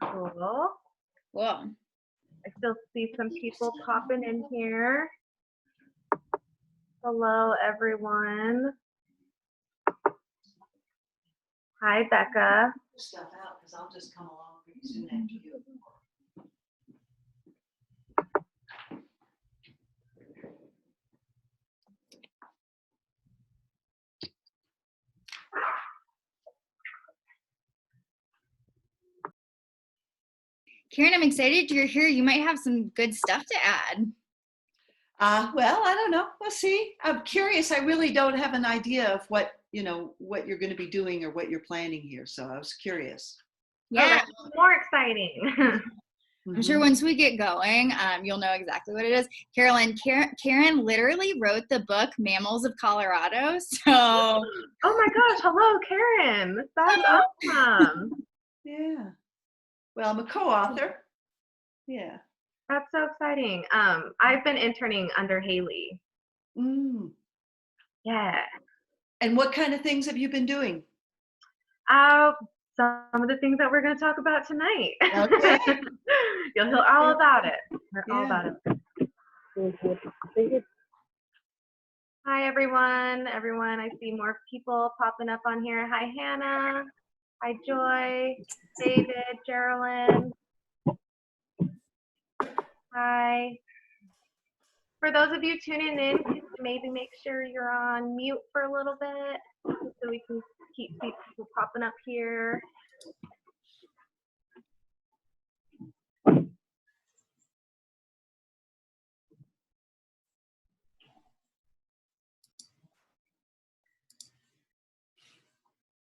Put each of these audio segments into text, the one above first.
Cool. Cool. I still see some people popping in here. Hello, everyone. Hi, Becca. Stuff out because I'll just come along pretty soon after you. Karen, I'm excited you're here. You might have some good stuff to add. Well, I don't know. We'll see. I'm curious. I really don't have an idea of what you're going to be doing or what you're planning here. So I was curious. Yeah. Oh, more exciting. I'm sure once we get going, you'll know exactly what it is. Carolyn, Karen literally wrote the book Mammals of Colorado. So. Oh my gosh. Hello, Karen. That's awesome. Yeah. Well, I'm a co-author. Yeah. That's so exciting. I've been interning under Hailey. Yeah. And what kind of things have you been doing? Some of the things that we're going to talk about tonight. Okay. You'll hear all about it. All Yeah. about it. Hi, everyone. I see more people popping up on here. Hi, Hannah. Hi, Joy. David, Carolyn. Hi. For those of you tuning in, maybe make sure you're on mute for a little bit so we can keep people popping up here.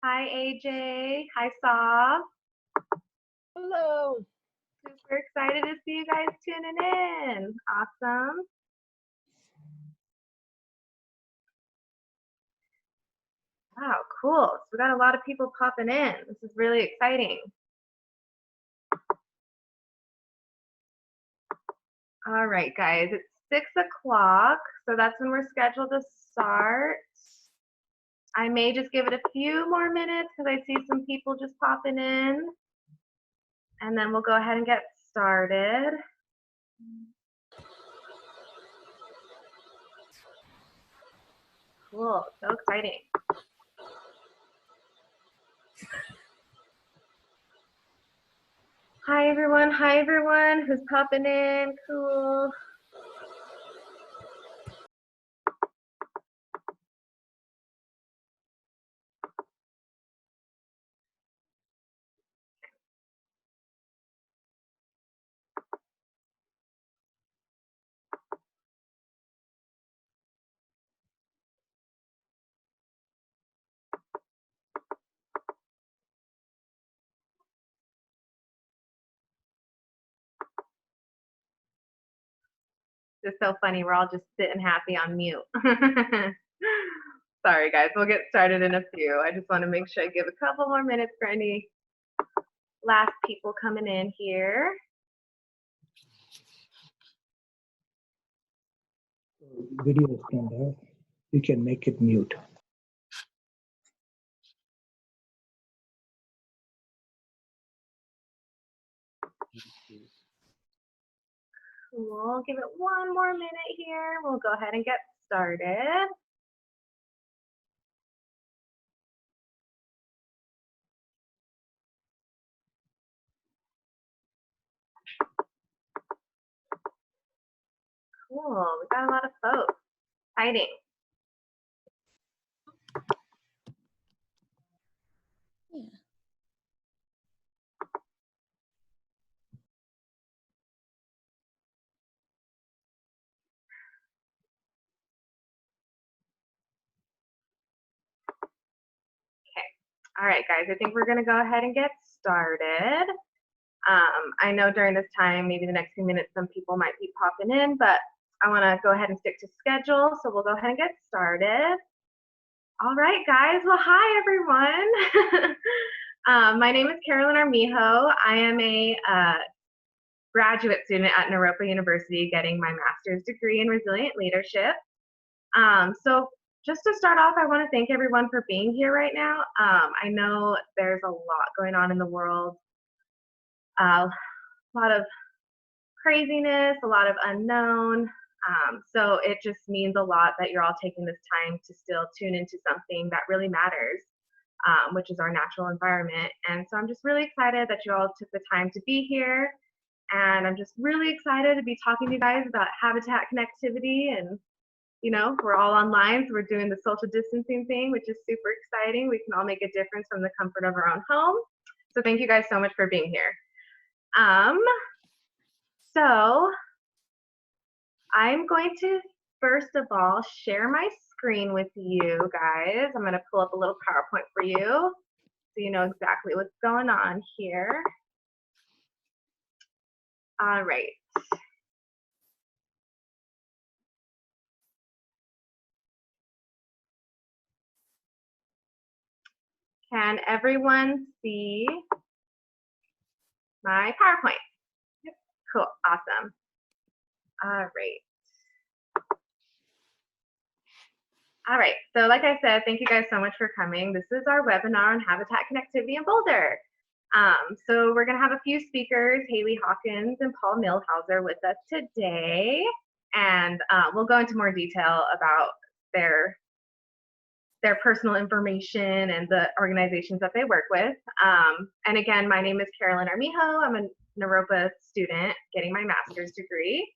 Hi, AJ. Hi, Saw. Hello. Super excited to see you guys tuning in. Awesome. Wow, cool. So we got a lot of people popping in. This is really exciting. All right, guys, it's 6 o'clock, so that's when we're scheduled to start. I may just give it a few more minutes because I see some people just popping in, and then we'll go ahead and get started. Cool, so exciting. Hi, everyone who's popping in. Cool. It's so funny. We're all just sitting happy on mute. Sorry, guys. We'll get started in a few. I just want to make sure I give a couple more minutes for any last people coming in here. Video is turned off. You can make it mute. We'll give it one more minute here. We'll go ahead and get started. Cool. We got a lot of folks. Exciting. Yeah. All right, guys, I think we're going to go ahead and get started. I know during this time, maybe the next few minutes, some people might be popping in, but I want to go ahead and stick to schedule, so we'll go ahead and get started. All right, guys. Well, hi, everyone. My name is Carolyn Armijo. I am a graduate student at Arapaho University getting my master's degree in resilient leadership. So just to start off, I want to thank everyone for being here right now. I know there's a lot going on in the world A lot of craziness, a lot of unknown. So it just means a lot that you're all taking this time to still tune into something that really matters, which is our natural environment. And so I'm just really excited that you all took the time to be here. And I'm just really excited to be talking to you guys about habitat connectivity. And, you know, we're all online, so we're doing the social distancing thing, which is super exciting. We can all make a difference from the comfort of our own home. So thank you guys so much for being here. So I'm going to, first of all, share my screen with you guys. I'm going to pull up a little PowerPoint for you so you know exactly what's going on here. All right. Can everyone see my PowerPoint? Yep. Cool, awesome. All right. All right, so like I said, thank you guys so much for coming. This is our webinar on habitat connectivity in Boulder. So we're gonna have a few speakers, Hailey, Hawkins, and Paul Millhouser with us today. And we'll go into more detail about their personal information and the organizations that they work with. And again, my name is Carolyn Armijo. I'm a Naropa student getting my master's degree.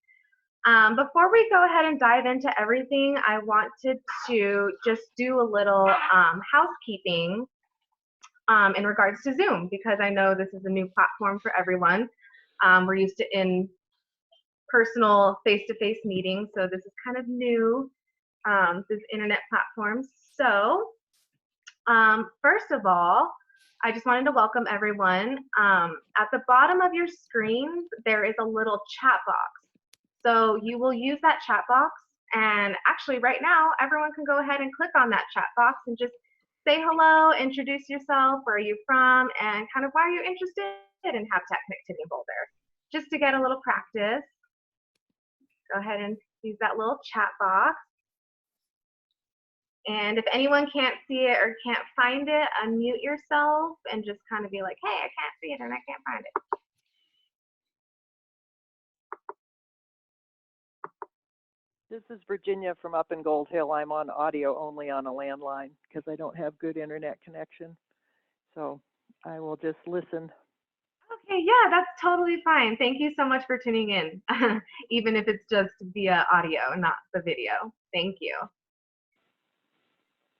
Before we go ahead and dive into everything, I wanted to just do a little housekeeping in regards to Zoom, because I know this is a new platform for everyone. We're used to in-personal, face-to-face meetings, so this is kind of new, this internet platform. So first of all, I just wanted to welcome everyone. At the bottom of your screens, there is a little chat box. So you will use that chat box, and actually right now, everyone can go ahead and click on that chat box and just say hello, introduce yourself, where are you from, and kind of why are you interested in habitat connectivity in Boulder. Just to get a little practice, go ahead and use that little chat box. And if anyone can't see it or can't find it, unmute yourself and just kind of be like, hey, I can't see it and I can't find it. This is Virginia from up in Gold Hill. I'm on audio only on a landline because I don't have good internet connection. So I will just listen. Okay, yeah, that's totally fine. Thank you so much for tuning in, even if it's just via audio, not the video. Thank you.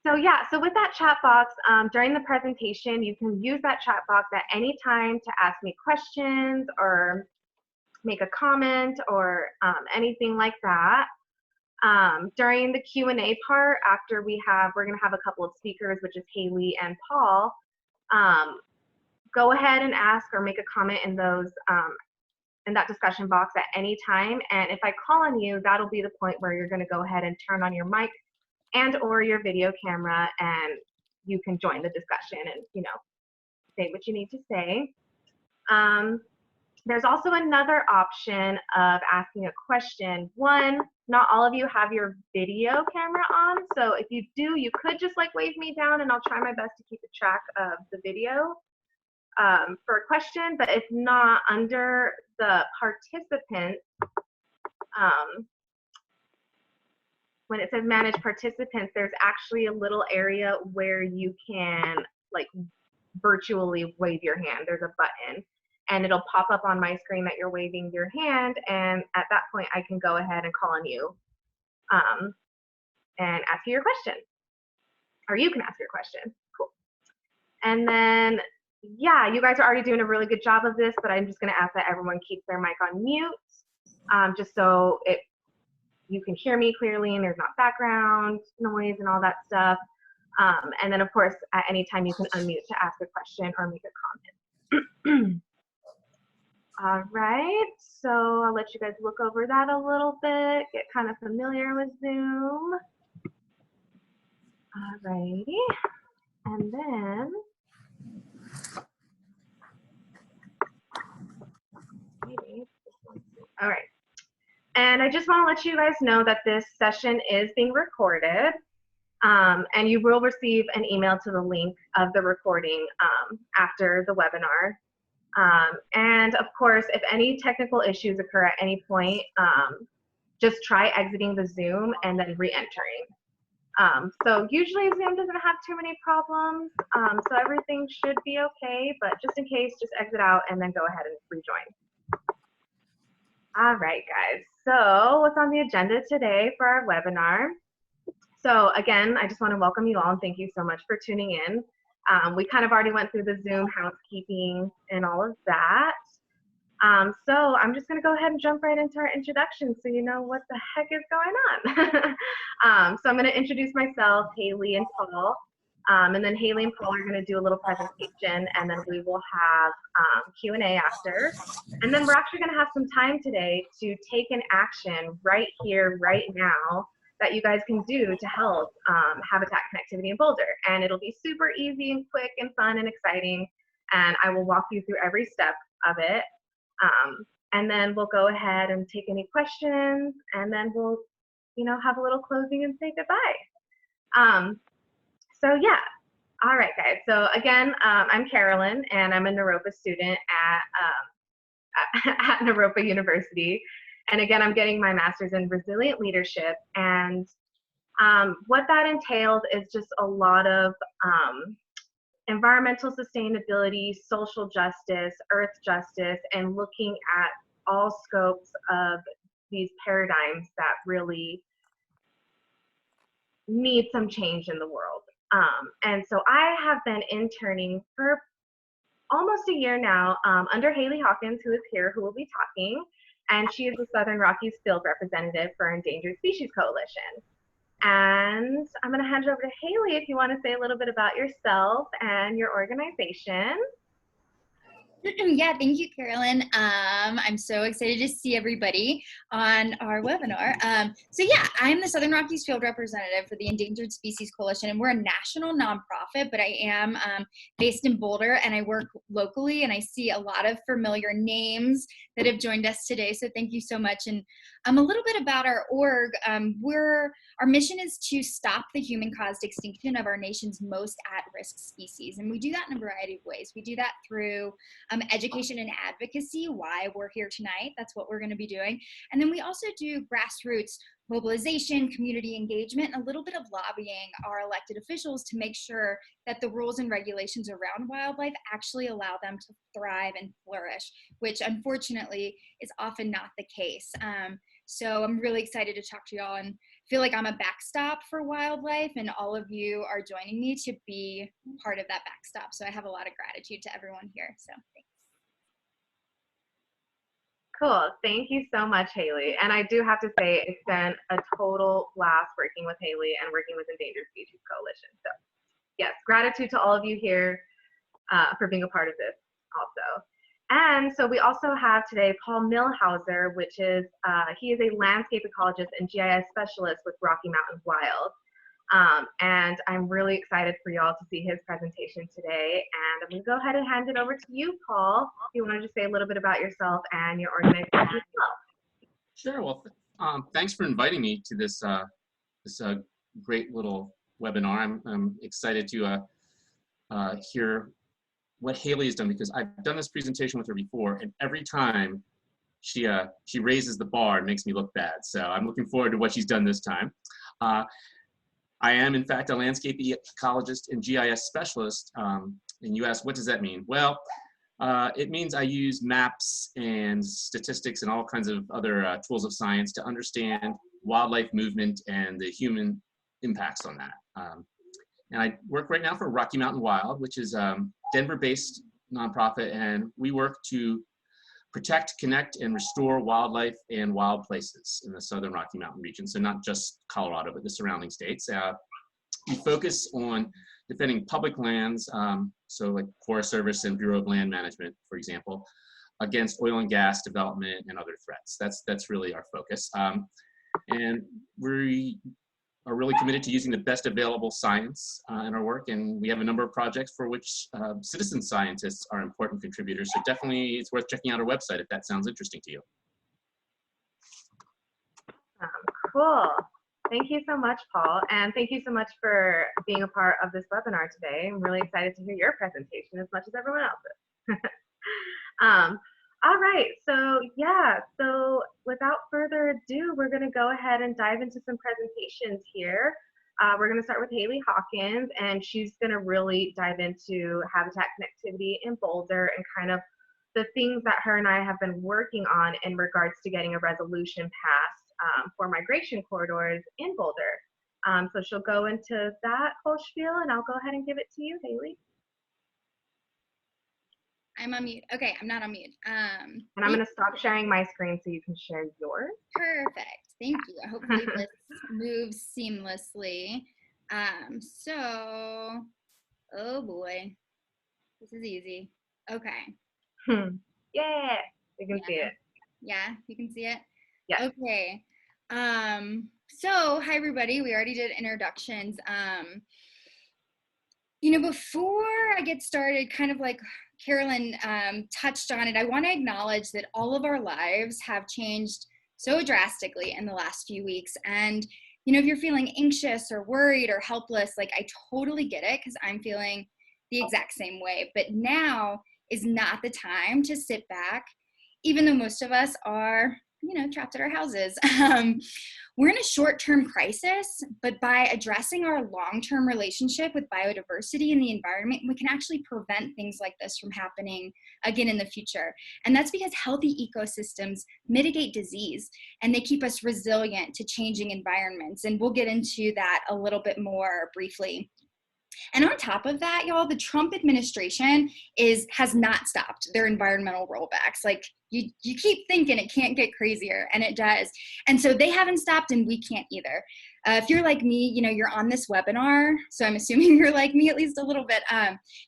So yeah, so with that chat box, during the presentation, you can use that chat box at any time to ask me questions or make a comment or anything like that. During the Q&A part, after we're going to have a couple of speakers, which is Hailey and Paul, go ahead and ask or make a comment in those in that discussion box at any time. And if I call on you, that'll be the point where you're going to go ahead and turn on your mic and or your video camera, and you can join the discussion and, you know, say what you need to say. There's also another option of asking a question. One, not all of you have your video camera on, so if you do, you could just like wave me down and I'll try my best to keep a track of the video for a question. But if not, under the participants, when it says manage participants, there's actually a little area where you can like virtually wave your hand. There's a button. And it'll pop up on my screen that you're waving your hand, and at that point I can go ahead and call on you and ask you your question, or you can ask your question. Cool. And then, yeah, you guys are already doing a really good job of this, but I'm just going to ask that everyone keep their mic on mute, just so you can hear me clearly and there's not background noise and all that stuff. And then, of course, at any time you can unmute to ask a question or make a comment. All right, so I'll let you guys look over that a little bit, get kind of familiar with Zoom. All righty, and then, all right. And I just want to let you guys know that this session is being recorded, and you will receive an email to the link of the recording after the webinar. And of course, if any technical issues occur at any point, just try exiting the Zoom and then re-entering. So usually Zoom doesn't have too many problems, so everything should be okay, but just in case, just exit out and then go ahead and rejoin. All right, guys, so what's on the agenda today for our webinar? So again, I just want to welcome you all and thank you so much for tuning in. We kind of already went through the Zoom housekeeping and all of that. So I'm just going to go ahead and jump right into our introduction so you know what the heck is going on. So I'm going to introduce myself, Hailey and Paul, and then Hailey and Paul are going to do a little presentation, and then we will have Q&A after. And then we're actually going to have some time today to take an action right here, right now, that you guys can do to help habitat connectivity in Boulder. And it'll be super easy and quick and fun and exciting, and I will walk you through every step of it. And then we'll go ahead and take any questions, and then we'll, have a little closing and say goodbye. So yeah, all right, guys. So again, I'm Carolyn, and I'm a Naropa student at Naropa University. And again, I'm getting my master's in resilient leadership. And what that entails is just a lot of environmental sustainability, social justice, earth justice, and looking at all scopes of these paradigms that really need some change in the world. And so I have been interning for almost a year now under Hailey Hawkins, who is here, who will be talking, and she is the Southern Rockies field representative for Endangered Species Coalition. And I'm going to hand it over to Hailey if you want to say a little bit about yourself and your organization. Yeah, thank you, Carolyn. I'm so excited to see everybody on our webinar. So yeah, I'm the Southern Rockies field representative for the Endangered Species Coalition, and we're a national nonprofit, but I am based in Boulder, and I work locally, and I see a lot of familiar names that have joined us today, so thank you so much. And a little bit about our org. Our mission is to stop the human-caused extinction of our nation's most at-risk species, and we do that in a variety of ways. We do that through education and advocacy, why we're here tonight. That's what we're going to be doing. And then we also do grassroots mobilization, community engagement, and a little bit of lobbying our elected officials to make sure that the rules and regulations around wildlife actually allow them to thrive and flourish, which unfortunately is often not the case. So I'm really excited to talk to y'all and feel like I'm a backstop for wildlife, and all of you are joining me to be part of that backstop. So I have a lot of gratitude to everyone here. So thanks. Cool. Thank you so much, Hailey. And I do have to say, it's been a total blast working with Hailey and working with Endangered Species Coalition. So yes, gratitude to all of you here for being a part of this also. And so we also have today Paul Millhouser, which is, he is a landscape ecologist and GIS specialist with Rocky Mountain Wild. And I'm really excited for y'all to see his presentation today. And I'm gonna go ahead and hand it over to you, Paul, if you wanna just say a little bit about yourself and your organization as well. Sure, well, thanks for inviting me to this, great little webinar. I'm excited to hear what Hailey has done, because I've done this presentation with her before, and every time she raises the bar, it makes me look bad. So I'm looking forward to what she's done this time. I am, in fact, a landscape ecologist and GIS specialist. And you ask, what does that mean? Well, it means I use maps and statistics and all kinds of other tools of science to understand wildlife movement and the human impacts on that. And I work right now for Rocky Mountain Wild, which is a Denver-based nonprofit, and we work to protect, connect, and restore wildlife and wild places in the Southern Rocky Mountain region. So not just Colorado, but the surrounding states. We focus on defending public lands, so like Forest Service and Bureau of Land Management, for example, against oil and gas development and other threats. That's really our focus. And we are really committed to using the best available science in our work, and we have a number of projects for which citizen scientists are important contributors. So definitely it's worth checking out our website if that sounds interesting to you. Cool. Thank you so much, Paul, and thank you so much for being a part of this webinar today. I'm really excited to hear your presentation as much as everyone else's. All right, so yeah, so without further ado, we're gonna go ahead and dive into some presentations here. We're gonna start with Hailey Hawkins, and she's gonna really dive into habitat connectivity in Boulder and kind of the things that her and I have been working on in regards to getting a resolution passed for migration corridors in Boulder. So she'll go into that whole spiel, and I'll go ahead and give it to you, Hailey. I'm on mute. Okay, I'm not on mute. And I'm going to stop sharing my screen so you can share yours. Perfect. Thank you. Hopefully this moves seamlessly. So, oh boy, this is easy. Okay. Yeah, you can see it. Yeah, you can see it? Yeah. Okay. So hi everybody. We already did introductions. You know, before I get started, kind of like Carolyn touched on it, I want to acknowledge that all of our lives have changed so drastically in the last few weeks. And, you know, if you're feeling anxious or worried or helpless, like I totally get it because I'm feeling the exact same way. But now is not the time to sit back, even though most of us are, you know, trapped at our houses. We're in a short-term crisis, but by addressing our long-term relationship with biodiversity and the environment, we can actually prevent things like this from happening again in the future. And that's because healthy ecosystems mitigate disease and they keep us resilient to changing environments. And we'll get into that a little bit more briefly. And on top of that, y'all, the Trump administration has not stopped their environmental rollbacks. Like you keep thinking it can't get crazier, and it does. And so they haven't stopped, and we can't either. If you're like me, you know, you're on this webinar, so I'm assuming you're like me at least a little bit.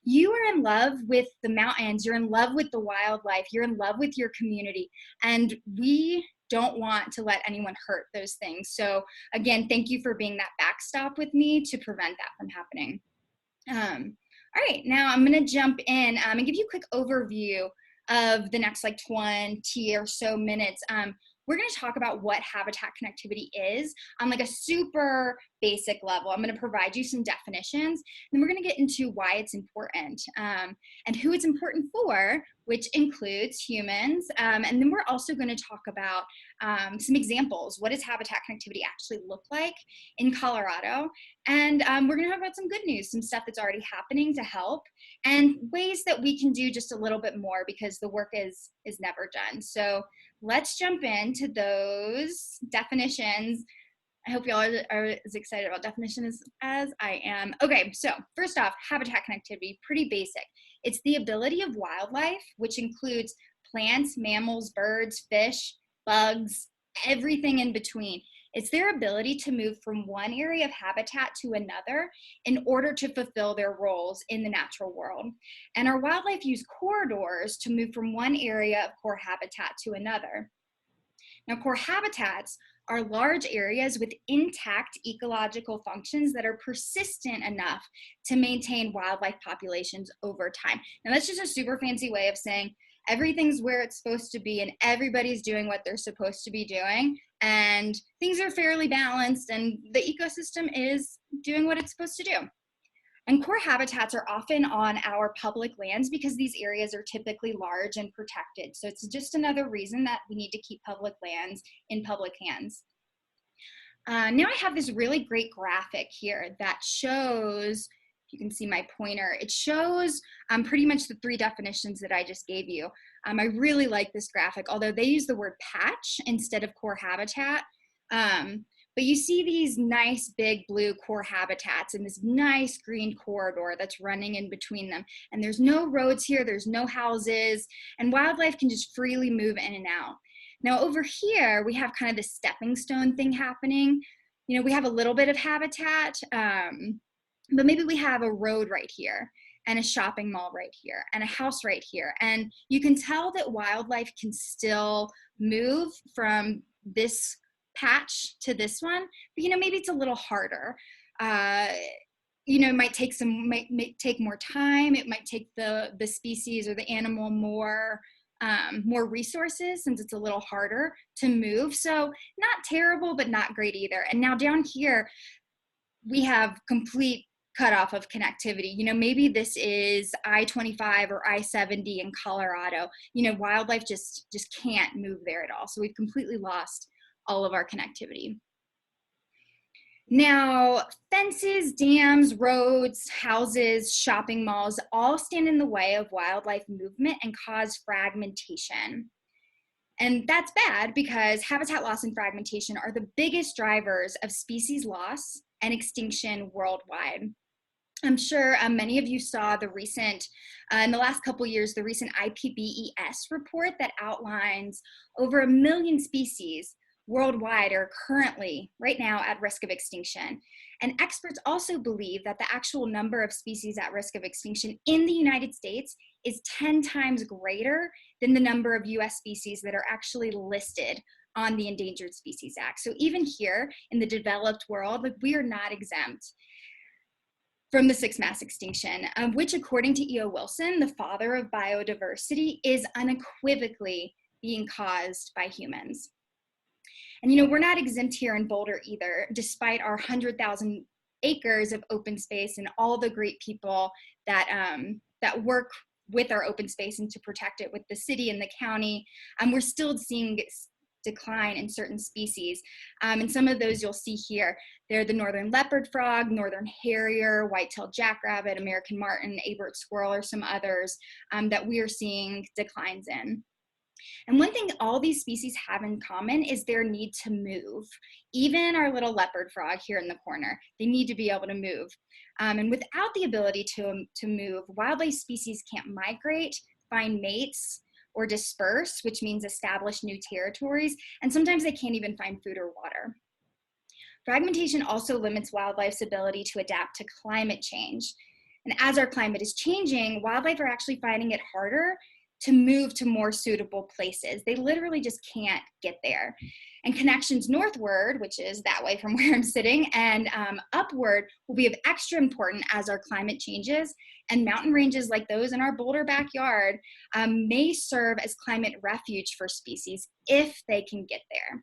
You are in love with the mountains, you're in love with the wildlife, you're in love with your community, and we don't want to let anyone hurt those things. So again, thank you for being that backstop with me to prevent that from happening. All right, now I'm going to jump in and give you a quick overview of the next like 20 or so minutes. We're going to talk about what habitat connectivity is on like a super basic level. I'm going to provide you some definitions, and then we're going to get into why it's important and who it's important for, which includes humans. And then we're also going to talk about some examples. What does habitat connectivity actually look like in Colorado? And we're going to talk about some good news, some stuff that's already happening to help, and ways that we can do just a little bit more because the work is never done. So let's jump into those definitions. I hope y'all are as excited about definitions as I am. Okay, so first off, habitat connectivity, pretty basic. It's the ability of wildlife, which includes plants, mammals, birds, fish, bugs, everything in between. It's their ability to move from one area of habitat to another in order to fulfill their roles in the natural world. And our wildlife use corridors to move from one area of core habitat to another. Now, core habitats are large areas with intact ecological functions that are persistent enough to maintain wildlife populations over time. Now, that's just a super fancy way of saying everything's where it's supposed to be and everybody's doing what they're supposed to be doing and things are fairly balanced and the ecosystem is doing what it's supposed to do. And core habitats are often on our public lands because these areas are typically large and protected. So it's just another reason that we need to keep public lands in public hands. Now I have this really great graphic here that shows, you can see my pointer, it shows pretty much the three definitions that I just gave you. I really like this graphic, although they use the word patch instead of core habitat. But you see these nice big blue core habitats and this nice green corridor that's running in between them. And there's no roads here, there's no houses, and wildlife can just freely move in and out. Now over here, we have kind of this stepping stone thing happening. You know, we have a little bit of habitat, but maybe we have a road right here and a shopping mall right here and a house right here. And you can tell that wildlife can still move from this patch to this one, but you know, maybe it's a little harder. You know, it might take take more time. It might take the species or the animal more resources since it's a little harder to move. So not terrible, but not great either. And now down here, we have complete cutoff of connectivity. You know, maybe this is I-25 or I-70 in Colorado. You know, wildlife just can't move there at all. So we've completely lost all of our connectivity. Now, fences, dams, roads, houses, shopping malls all stand in the way of wildlife movement and cause fragmentation. And that's bad because habitat loss and fragmentation are the biggest drivers of species loss and extinction worldwide. I'm sure many of you saw the recent, in the last couple of years, the recent IPBES report that outlines over 1 million species worldwide are currently, right now, at risk of extinction. And experts also believe that the actual number of species at risk of extinction in the United States is 10 times greater than the number of US species that are actually listed on the Endangered Species Act. So even here in the developed world, like, we are not exempt from the sixth mass extinction, which according to E.O. Wilson, the father of biodiversity, is unequivocally being caused by humans. And you know, we're not exempt here in Boulder either, despite our 100,000 acres of open space and all the great people that, that work with our open space and to protect it with the city and the county. We're still seeing decline in certain species. And some of those you'll see here. They're the northern leopard frog, northern harrier, white-tailed jackrabbit, American marten, Abert squirrel, or some others that we are seeing declines in. And one thing all these species have in common is their need to move. Even our little leopard frog here in the corner, they need to be able to move. And without the ability to move, wildlife species can't migrate, find mates, or disperse, which means establish new territories, and sometimes they can't even find food or water. Fragmentation also limits wildlife's ability to adapt to climate change. And as our climate is changing, wildlife are actually finding it harder to move to more suitable places. They literally just can't get there. And connections northward, which is that way from where I'm sitting, and upward will be of extra importance as our climate changes, and mountain ranges like those in our Boulder backyard may serve as climate refuge for species if they can get there.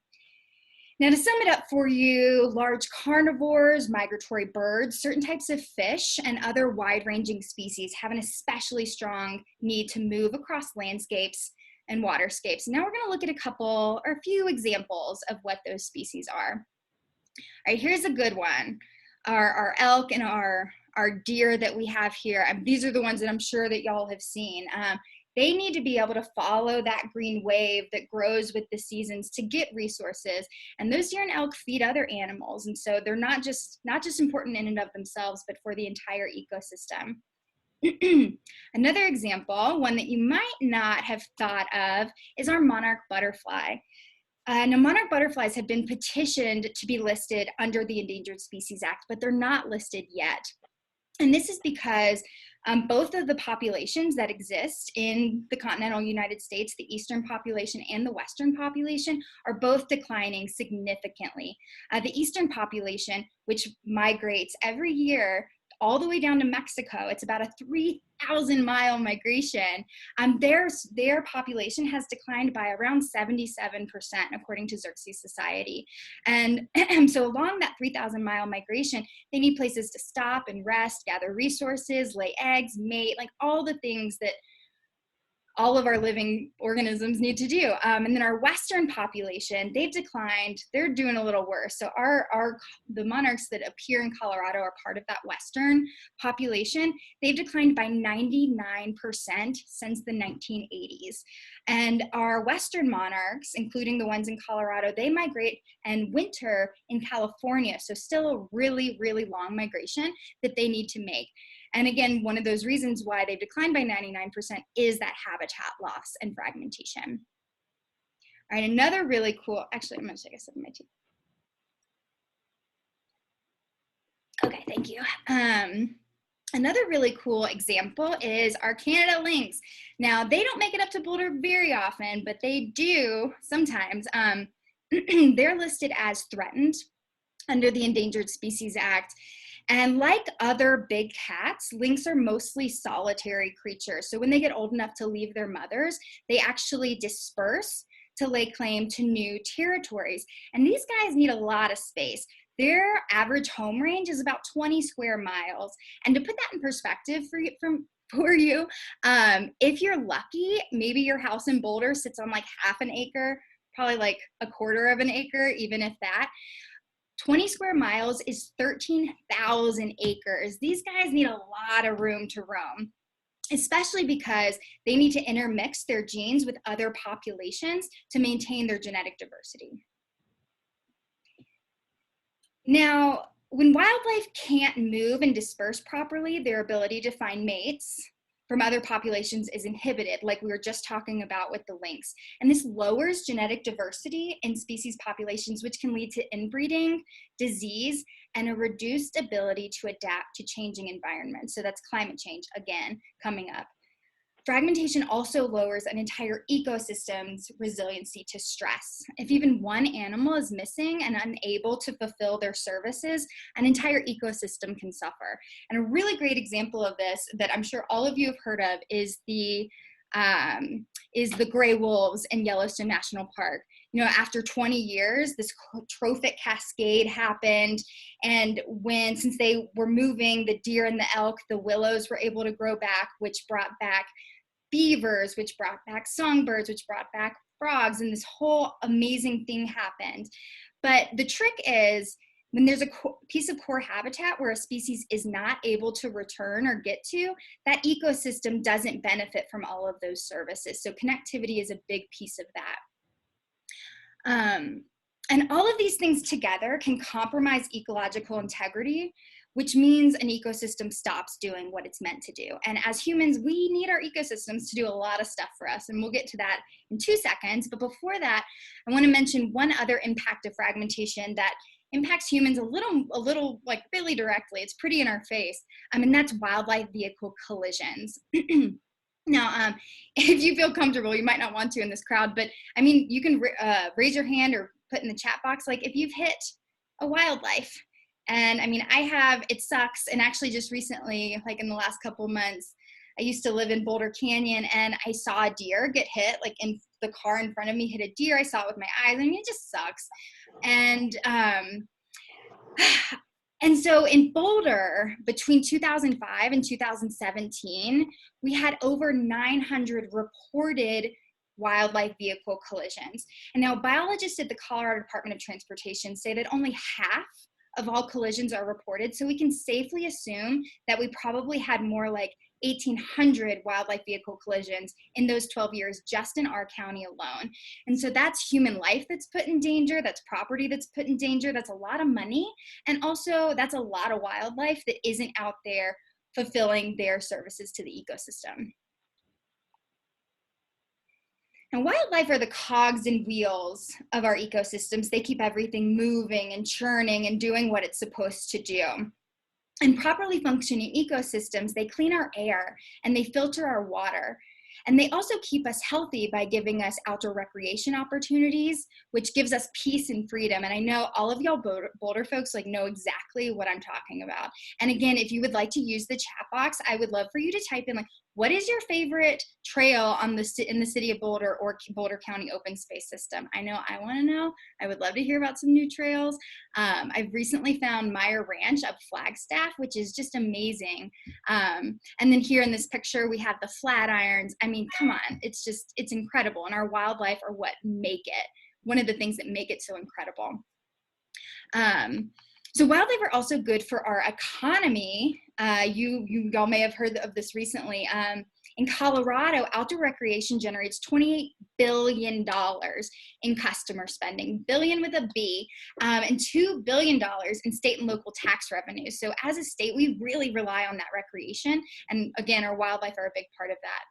Now, to sum it up for you, large carnivores, migratory birds, certain types of fish, and other wide-ranging species have an especially strong need to move across landscapes and waterscapes. Now we're going to look at a few examples of what those species are. All right, here's a good one. Our elk and our deer that we have here. These are the ones that I'm sure that y'all have seen. They need to be able to follow that green wave that grows with the seasons to get resources. And those deer and elk feed other animals. And so they're not just important in and of themselves, but for the entire ecosystem. Another example, one that you might not have thought of, is our monarch butterfly. Now, monarch butterflies have been petitioned to be listed under the Endangered Species Act, but they're not listed yet. And this is because both of the populations that exist in the continental United States, the eastern population and the western population, are both declining significantly. The eastern population, which migrates every year all the way down to Mexico, it's about a 3,000-mile migration. Their population has declined by around 77%, according to Xerces Society. And so along that 3,000-mile migration, they need places to stop and rest, gather resources, lay eggs, mate, like all the things that all of our living organisms need to do. And then our western population, they've declined. They're doing a little worse. So the monarchs that appear in Colorado are part of that western population. They've declined by 99% since the 1980s. And our western monarchs, including the ones in Colorado, they migrate and winter in California. So still a really, really long migration that they need to make. And again, one of those reasons why they've declined by 99% is that habitat loss and fragmentation. All right, another really cool, actually, I'm gonna take a sip of my tea. Okay, thank you. Another really cool example is our Canada lynx. Now, they don't make it up to Boulder very often, but they do sometimes. They're listed as threatened under the Endangered Species Act. And like other big cats, lynx are mostly solitary creatures. So when they get old enough to leave their mothers, they actually disperse to lay claim to new territories. And these guys need a lot of space. their average home range is about 20 square miles. And to put that in perspective for you, if you're lucky, maybe your house in Boulder sits on like half an acre, probably like a quarter of an acre, even if that. 20 square miles is 13,000 acres. These guys need a lot of room to roam, especially because they need to intermix their genes with other populations to maintain their genetic diversity. Now, when wildlife can't move and disperse properly, their ability to find mates from other populations is inhibited, like we were just talking about with the lynx. And this lowers genetic diversity in species populations, which can lead to inbreeding, disease, and a reduced ability to adapt to changing environments. So that's climate change, again, coming up. Fragmentation also lowers an entire ecosystem's resiliency to stress. If even one animal is missing and unable to fulfill their services, an entire ecosystem can suffer. And a really great example of this that I'm sure all of you have heard of is the gray wolves in Yellowstone National Park. You know, after 20 years, this trophic cascade happened. And since they were moving, the deer and the elk, the willows were able to grow back, which brought back beavers, which brought back songbirds, which brought back frogs, and this whole amazing thing happened. But the trick is, when there's a piece of core habitat where a species is not able to return or get to, that ecosystem doesn't benefit from all of those services. So connectivity is a big piece of that. And all of these things together can compromise ecological integrity, which means an ecosystem stops doing what it's meant to do. And as humans, we need our ecosystems to do a lot of stuff for us, and we'll get to that in 2 seconds. But before that, I want to mention one other impact of fragmentation that impacts humans a little like really directly. It's pretty in our face, and that's wildlife vehicle collisions. Now, if you feel comfortable, you might not want to in this crowd, but I mean, you can raise your hand or put in the chat box, like if you've hit a wildlife. And I mean, I have, it sucks. And actually just recently, like in the last couple of months, I used to live in Boulder Canyon and I saw a deer get hit, like in the car in front of me hit a deer. I saw it with my eyes. I mean, it just sucks. And so in Boulder, between 2005 and 2017, we had over 900 reported wildlife vehicle collisions. And now biologists at the Colorado Department of Transportation say that only half of all collisions are reported. So we can safely assume that we probably had more like 1,800 wildlife vehicle collisions in those 12 years just in our county alone. And so that's human life that's put in danger, that's property that's put in danger, that's a lot of money, and also that's a lot of wildlife that isn't out there fulfilling their services to the ecosystem. And wildlife are the cogs and wheels of our ecosystems. They keep everything moving and churning and doing what it's supposed to do. And properly functioning ecosystems, they clean our air and they filter our water. And they also keep us healthy by giving us outdoor recreation opportunities, which gives us peace and freedom. And I know all of y'all Boulder folks like know exactly what I'm talking about. And again, if you would like to use the chat box, I would love for you to type in like, what is your favorite trail in the city of Boulder or Boulder County open space system? I know I want to know. I would love to hear about some new trails. I've recently found Meyer Ranch up Flagstaff, which is just amazing. And then here in this picture, we have the Flatirons. I mean, come on, it's incredible. And our wildlife are what make it, one of the things that make it so incredible. So wildlife are also good for our economy. Y'all may have heard of this recently. In Colorado, outdoor recreation generates $28 billion in customer spending, billion with a B, and $2 billion in state and local tax revenues. So as a state, we really rely on that recreation. And again, our wildlife are a big part of that.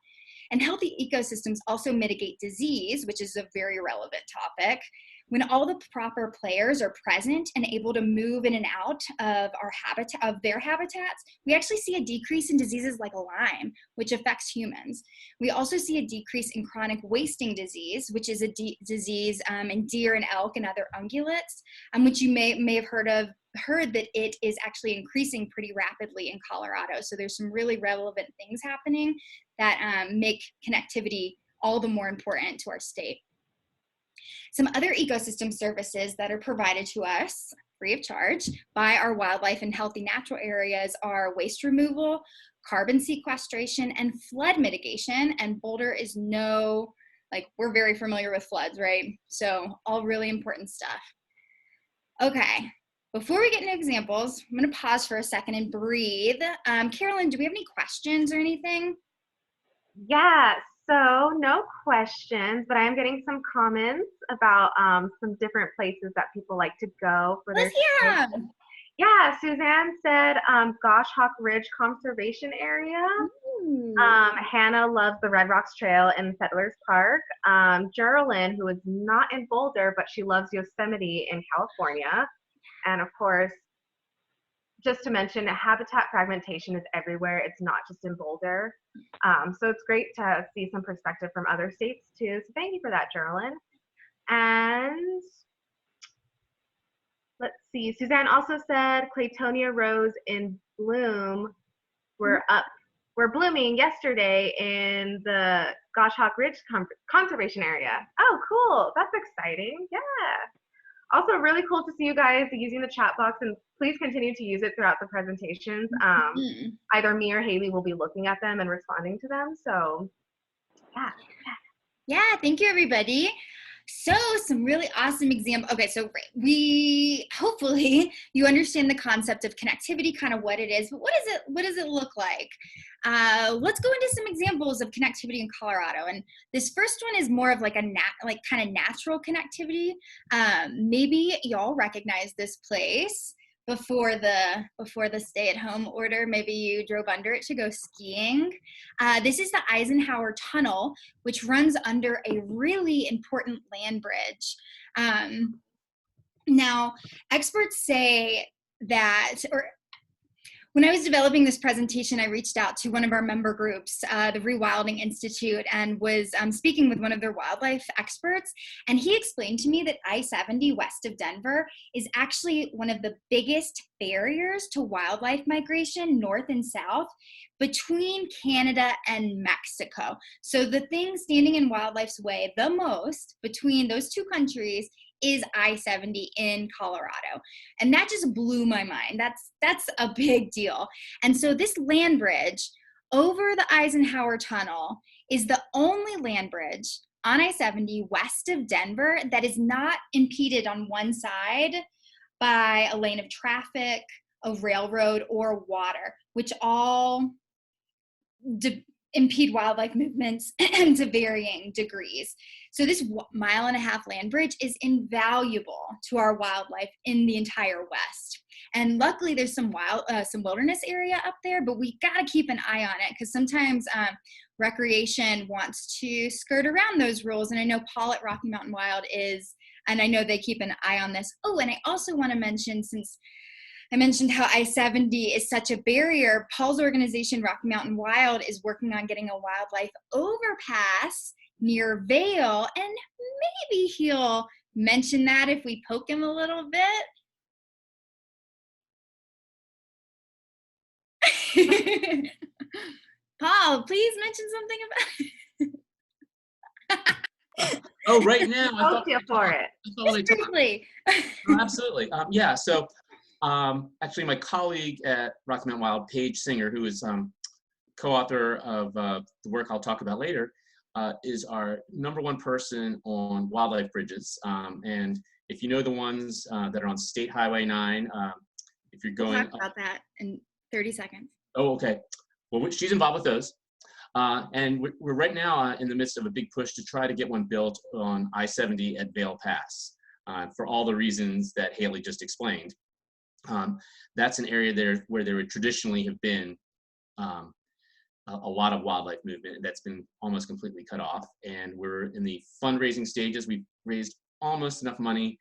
And healthy ecosystems also mitigate disease, which is a very relevant topic. When all the proper players are present and able to move in and out of their habitats, we actually see a decrease in diseases like Lyme, which affects humans. We also see a decrease in chronic wasting disease, which is a disease in deer and elk and other ungulates, which you may have heard that it is actually increasing pretty rapidly in Colorado. So there's some really relevant things happening that make connectivity all the more important to our state. Some other ecosystem services that are provided to us free of charge by our wildlife and healthy natural areas are waste removal, carbon sequestration, and flood mitigation. And Boulder is we're very familiar with floods, right? So all really important stuff. Okay, before we get into examples, I'm gonna pause for a second and breathe. Carolyn, do we have any questions or anything? Yeah, so no questions, but I am getting some comments about some different places that people like to go for their Let's hear trips. 'em. Yeah, Suzanne said Goshawk Ridge Conservation Area. Ooh. Hannah loves the Red Rocks Trail in Settlers Park. Carolyn, who is not in Boulder, but she loves Yosemite in California. And of course, just to mention, habitat fragmentation is everywhere. It's not just in Boulder. So it's great to see some perspective from other states too. So thank you for that, Carolyn. And let's see, Suzanne also said Claytonia rose in bloom were blooming yesterday in the Goshawk Ridge Conservation Area. Oh, cool. That's exciting. Yeah. Also really cool to see you guys using the chat box, and please continue to use it throughout the presentations. Either me or Hailey will be looking at them and responding to them. So yeah. Yeah, thank you, everybody. So some really awesome examples. Okay, so hopefully you understand the concept of connectivity, kind of what it is, but what does it look like? Let's go into some examples of connectivity in Colorado. And this first one is more of like kind of natural connectivity. Maybe y'all recognize this place before the stay-at-home order. Maybe you drove under it to go skiing. This is the Eisenhower Tunnel, which runs under a really important land bridge. Now, experts say that, when I was developing this presentation, I reached out to one of our member groups, the Rewilding Institute, and was speaking with one of their wildlife experts. And he explained to me that I-70 west of Denver is actually one of the biggest barriers to wildlife migration north and south between Canada and Mexico. So the thing standing in wildlife's way the most between those two countries is I-70 in Colorado. And that just blew my mind. That's a big deal. And so this land bridge over the Eisenhower Tunnel is the only land bridge on I-70 west of Denver that is not impeded on one side by a lane of traffic, a railroad, or water, which all impede wildlife movements to varying degrees. So this 1.5 mile land bridge is invaluable to our wildlife in the entire West. And luckily there's some wilderness area up there, but we gotta keep an eye on it because sometimes recreation wants to skirt around those rules. And I know Paul at Rocky Mountain Wild and I know they keep an eye on this. Oh, and I also wanna mention, since I mentioned how I-70 is such a barrier, Paul's organization, Rocky Mountain Wild, is working on getting a wildlife overpass near Vail, and maybe he'll mention that if we poke him a little bit. Paul, please mention something about Oh, right now. I'll feel for it. Just briefly. Oh, absolutely. Yeah, so actually my colleague at Rocky Mountain Wild, Paige Singer, who is co-author of the work I'll talk about later, is our #1 person on wildlife bridges. And if you know the ones that are on State Highway 9, if you're going— We'll talk about that in 30 seconds. Oh, okay. Well, she's involved with those. And we're right now in the midst of a big push to try to get one built on I-70 at Vail Pass for all the reasons that Hailey just explained. That's an area there where there would traditionally have been a lot of wildlife movement that's been almost completely cut off. And we're in the fundraising stages. We've raised almost enough money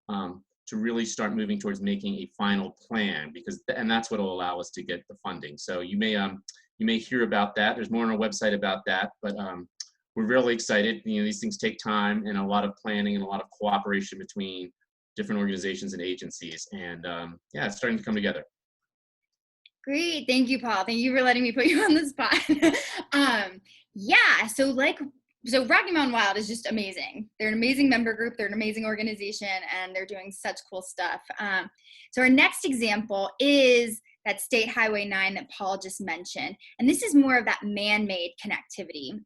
to really start moving towards making a final plan, and that's what will allow us to get the funding. So you may hear about that. There's more on our website about that, but we're really excited. You know, these things take time and a lot of planning and a lot of cooperation between different organizations and agencies. And yeah, it's starting to come together. Great, thank you, Paul. Thank you for letting me put you on the spot. Yeah, so like so Rocky Mountain Wild is just amazing. They're an amazing member group. They're an amazing organization, and they're doing such cool stuff. So our next example is that State Highway 9 that Paul just mentioned. And this is more of that man-made connectivity.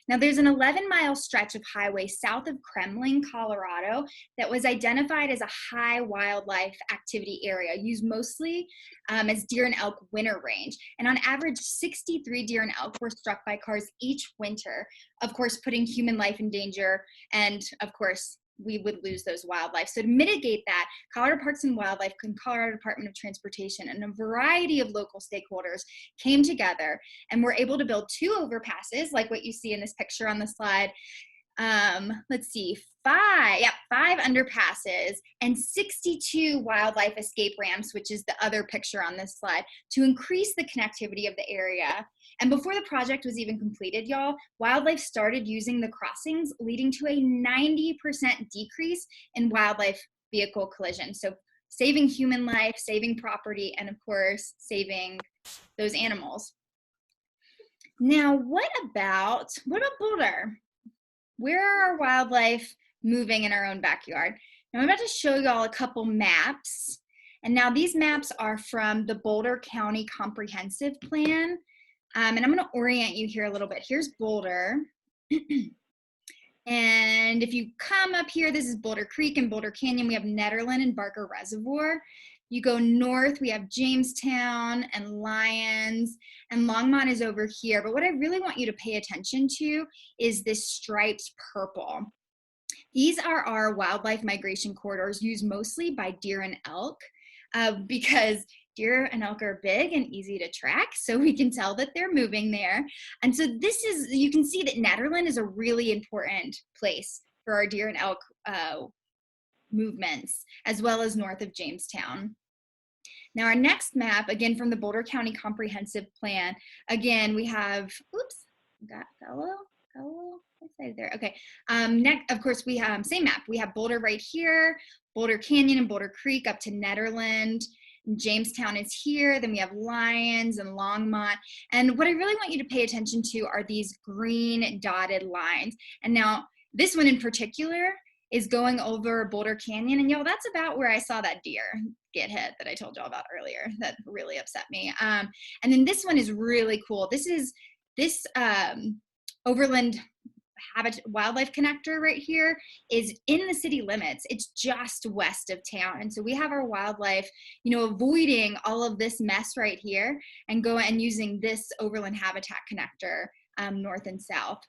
Now there's an 11-mile stretch of highway south of Kremling, Colorado, that was identified as a high wildlife activity area, used mostly as deer and elk winter range. And on average, 63 deer and elk were struck by cars each winter, of course, putting human life in danger, and of course, we would lose those wildlife. So to mitigate that, Colorado Parks and Wildlife and Colorado Department of Transportation and a variety of local stakeholders came together and were able to build 2 overpasses, like what you see in this picture on the slide. Let's see, 5 underpasses and 62 wildlife escape ramps, which is the other picture on this slide, to increase the connectivity of the area. And before the project was even completed, y'all, wildlife started using the crossings, leading to a 90% decrease in wildlife vehicle collisions. So saving human life, saving property, and of course, saving those animals. Now, what about Boulder? Where are our wildlife moving in our own backyard? Now I'm about to show y'all a couple maps. And now these maps are from the Boulder County Comprehensive Plan. And I'm gonna orient you here a little bit. Here's Boulder. And if you come up here, this is Boulder Creek and Boulder Canyon. We have Nederland and Barker Reservoir. You go north, we have Jamestown and Lyons, and Longmont is over here. But what I really want you to pay attention to is this striped purple. These are our wildlife migration corridors used mostly by deer and elk because deer and elk are big and easy to track, so we can tell that they're moving there. And so this is, you can see that Nederland is a really important place for our deer and elk movements, as well as north of Jamestown. Now our next map, again from the Boulder County Comprehensive Plan, again we have, oops, got a little excited there. Okay, next, of course we have same map. We have Boulder right here, Boulder Canyon and Boulder Creek up to Nederland. Jamestown is here, then we have Lyons and Longmont. And what I really want you to pay attention to are these green dotted lines. And now this one in particular is going over Boulder Canyon. And y'all, that's about where I saw that deer get hit that I told y'all about earlier. That really upset me. And then this one is really cool. This is this overland wildlife connector right here is in the city limits. It's just west of town. And so we have our wildlife, you know, avoiding all of this mess right here and go and using this overland habitat connector north and south.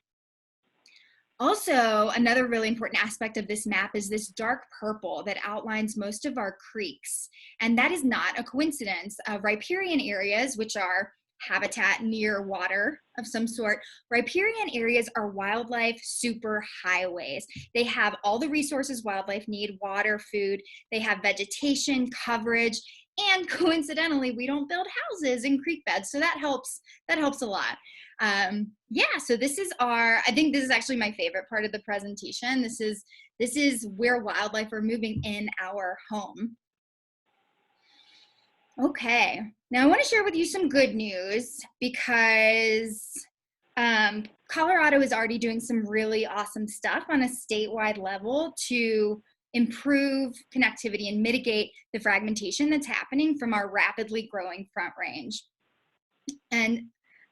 Also, another really important aspect of this map is this dark purple that outlines most of our creeks. And that is not a coincidence. Riparian areas, which are habitat near water of some sort, riparian areas are wildlife super highways. They have all the resources wildlife need, water, food, they have vegetation, coverage, and coincidentally, we don't build houses in creek beds. So that helps a lot. Yeah, so this is I think this is actually my favorite part of the presentation. This is where wildlife are moving in our home. Okay, now I want to share with you some good news because Colorado is already doing some really awesome stuff on a statewide level to improve connectivity and mitigate the fragmentation that's happening from our rapidly growing Front Range. And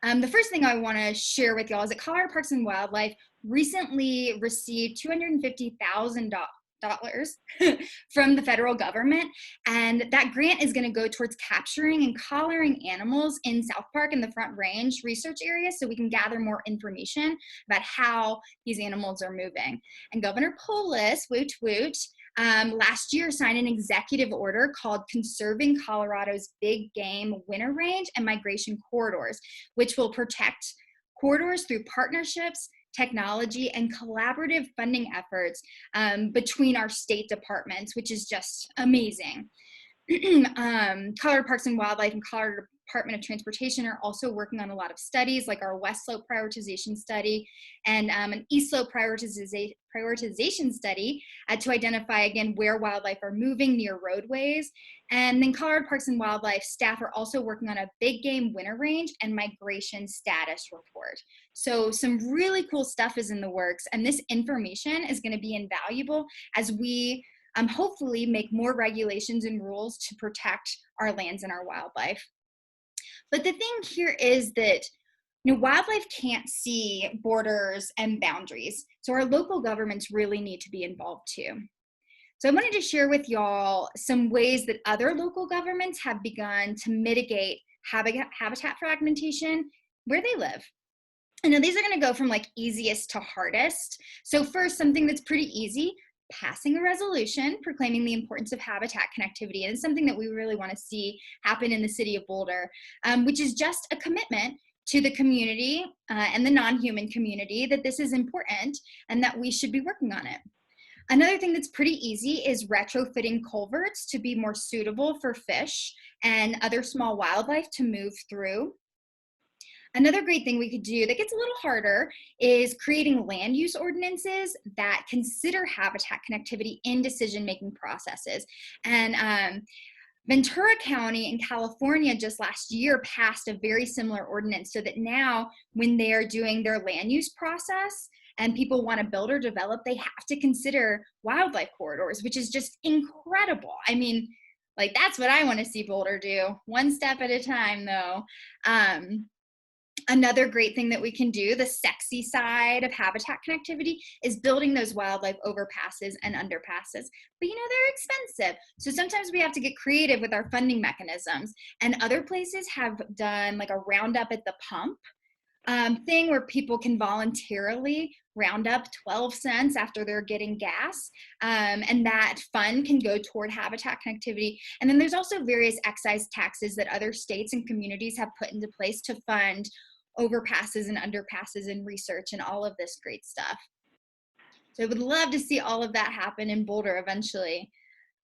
the first thing I want to share with y'all is that Colorado Parks and Wildlife recently received $250,000 from the federal government, and that grant is going to go towards capturing and collaring animals in South Park and the Front Range research area so we can gather more information about how these animals are moving. And Governor Polis, woot woot, last year signed an executive order called Conserving Colorado's Big Game Winter Range and Migration Corridors, which will protect corridors through partnerships, technology, and collaborative funding efforts between our state departments, which is just amazing. Colorado Parks and Wildlife and Colorado Department of Transportation are also working on a lot of studies, like our West Slope prioritization study and an East Slope prioritization study to identify, again, where wildlife are moving near roadways. And then Colorado Parks and Wildlife staff are also working on a big game winter range and migration status report. So some really cool stuff is in the works, and this information is going to be invaluable as we hopefully make more regulations and rules to protect our lands and our wildlife. But the thing here is that wildlife can't see borders and boundaries, so our local governments really need to be involved too. So I wanted to share with y'all some ways that other local governments have begun to mitigate habitat fragmentation where they live. And now these are going to go from like easiest to hardest. So first, something that's pretty easy, passing a resolution proclaiming the importance of habitat connectivity. And it's something that we really want to see happen in the city of Boulder, which is just a commitment to the community and the non-human community that this is important and that we should be working on it. Another thing that's pretty easy is retrofitting culverts to be more suitable for fish and other small wildlife to move through. Another great thing we could do that gets a little harder is creating land use ordinances that consider habitat connectivity in decision-making processes. And Ventura County in California just last year passed a very similar ordinance so that now when they're doing their land use process and people want to build or develop, they have to consider wildlife corridors, which is just incredible. I mean, like, that's what I want to see Boulder do, one step at a time though. Another great thing that we can do, the sexy side of habitat connectivity, is building those wildlife overpasses and underpasses. But they're expensive. So sometimes we have to get creative with our funding mechanisms. And other places have done like a roundup at the pump thing where people can voluntarily round up 12 cents after they're getting gas. And that fund can go toward habitat connectivity. And then there's also various excise taxes that other states and communities have put into place to fund overpasses and underpasses and research and all of this great stuff. So I would love to see all of that happen in Boulder eventually.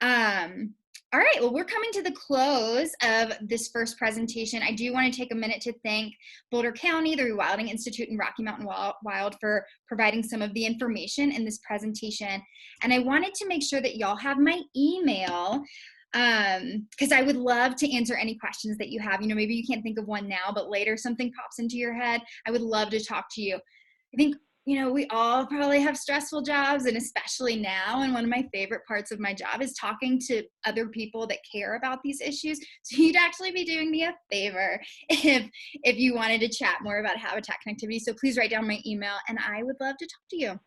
All right, well, we're coming to the close of this first presentation. I do want to take a minute to thank Boulder County, the Rewilding Institute, and Rocky Mountain Wild for providing some of the information in this presentation. And I wanted to make sure that y'all have my email, because I would love to answer any questions that you have. Maybe you can't think of one now, but later something pops into your head. I would love to talk to you. I think, we all probably have stressful jobs, and especially now. And one of my favorite parts of my job is talking to other people that care about these issues. So you'd actually be doing me a favor if you wanted to chat more about habitat connectivity. So please write down my email, and I would love to talk to you.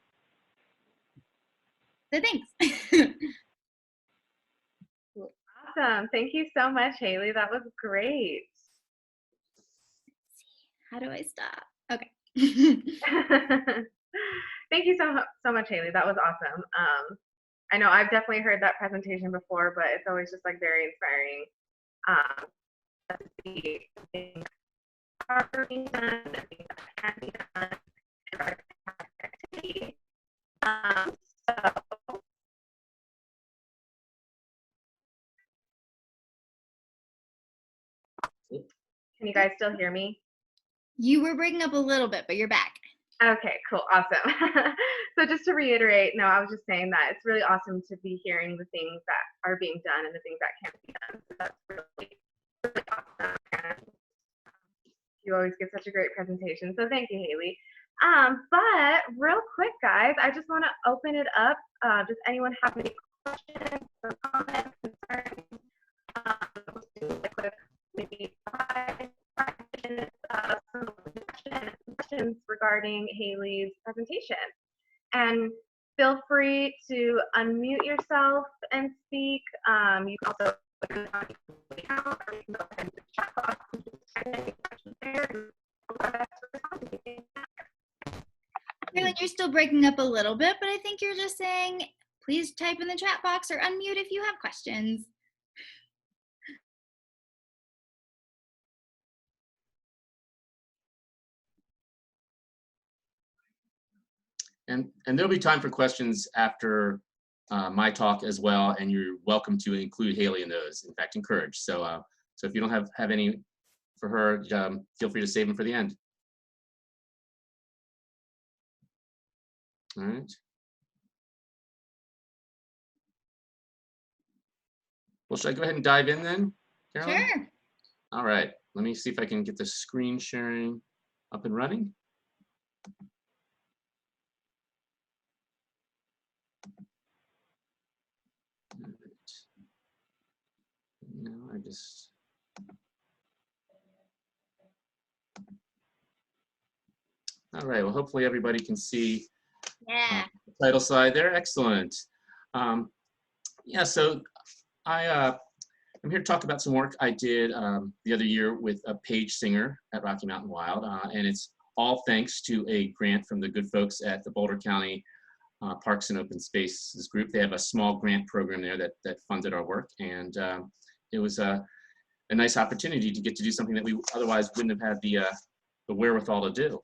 So thanks. Awesome. Thank you so much, Hailey. That was great. How do I stop? Okay. Thank you so much, Hailey. That was awesome. I know I've definitely heard that presentation before, but it's always just like very inspiring to see things that are being done, and things that can be done, and our activity. So can you guys still hear me? You were breaking up a little bit, but you're back. Okay, cool, awesome. So just to reiterate, no, I was just saying that it's really awesome to be hearing the things that are being done and the things that can't be done. So that's really, really awesome. And you always give such a great presentation. So thank you, Hailey. But real quick, guys, I just want to open it up. Does anyone have any questions or comments, concerns? Let's do a quick, maybe 5 minutes of some questions regarding Hailey's presentation. And feel free to unmute yourself and speak. You can also put it on your account, or you can go ahead and chat box and just type any questions there and let us respond to you. Carolyn, you're still breaking up a little bit, but I think you're just saying, please type in the chat box or unmute if you have questions. And there'll be time for questions after my talk as well, and you're welcome to include Hailey in those. In fact, encouraged. So if you don't have any for her, feel free to save them for the end. All right. Well, should I go ahead and dive in then, Carolyn? Sure. All right, let me see if I can get the screen sharing up and running. All right. Now I just. All right, well, hopefully everybody can see Yeah. the title slide there. Excellent. Yeah, so I'm here to talk about some work I did the other year with a page singer at Rocky Mountain Wild, and it's all thanks to a grant from the good folks at the Boulder County Parks and Open Spaces group. They have a small grant program there that funded our work, and it was a nice opportunity to get to do something that we otherwise wouldn't have had the wherewithal to do.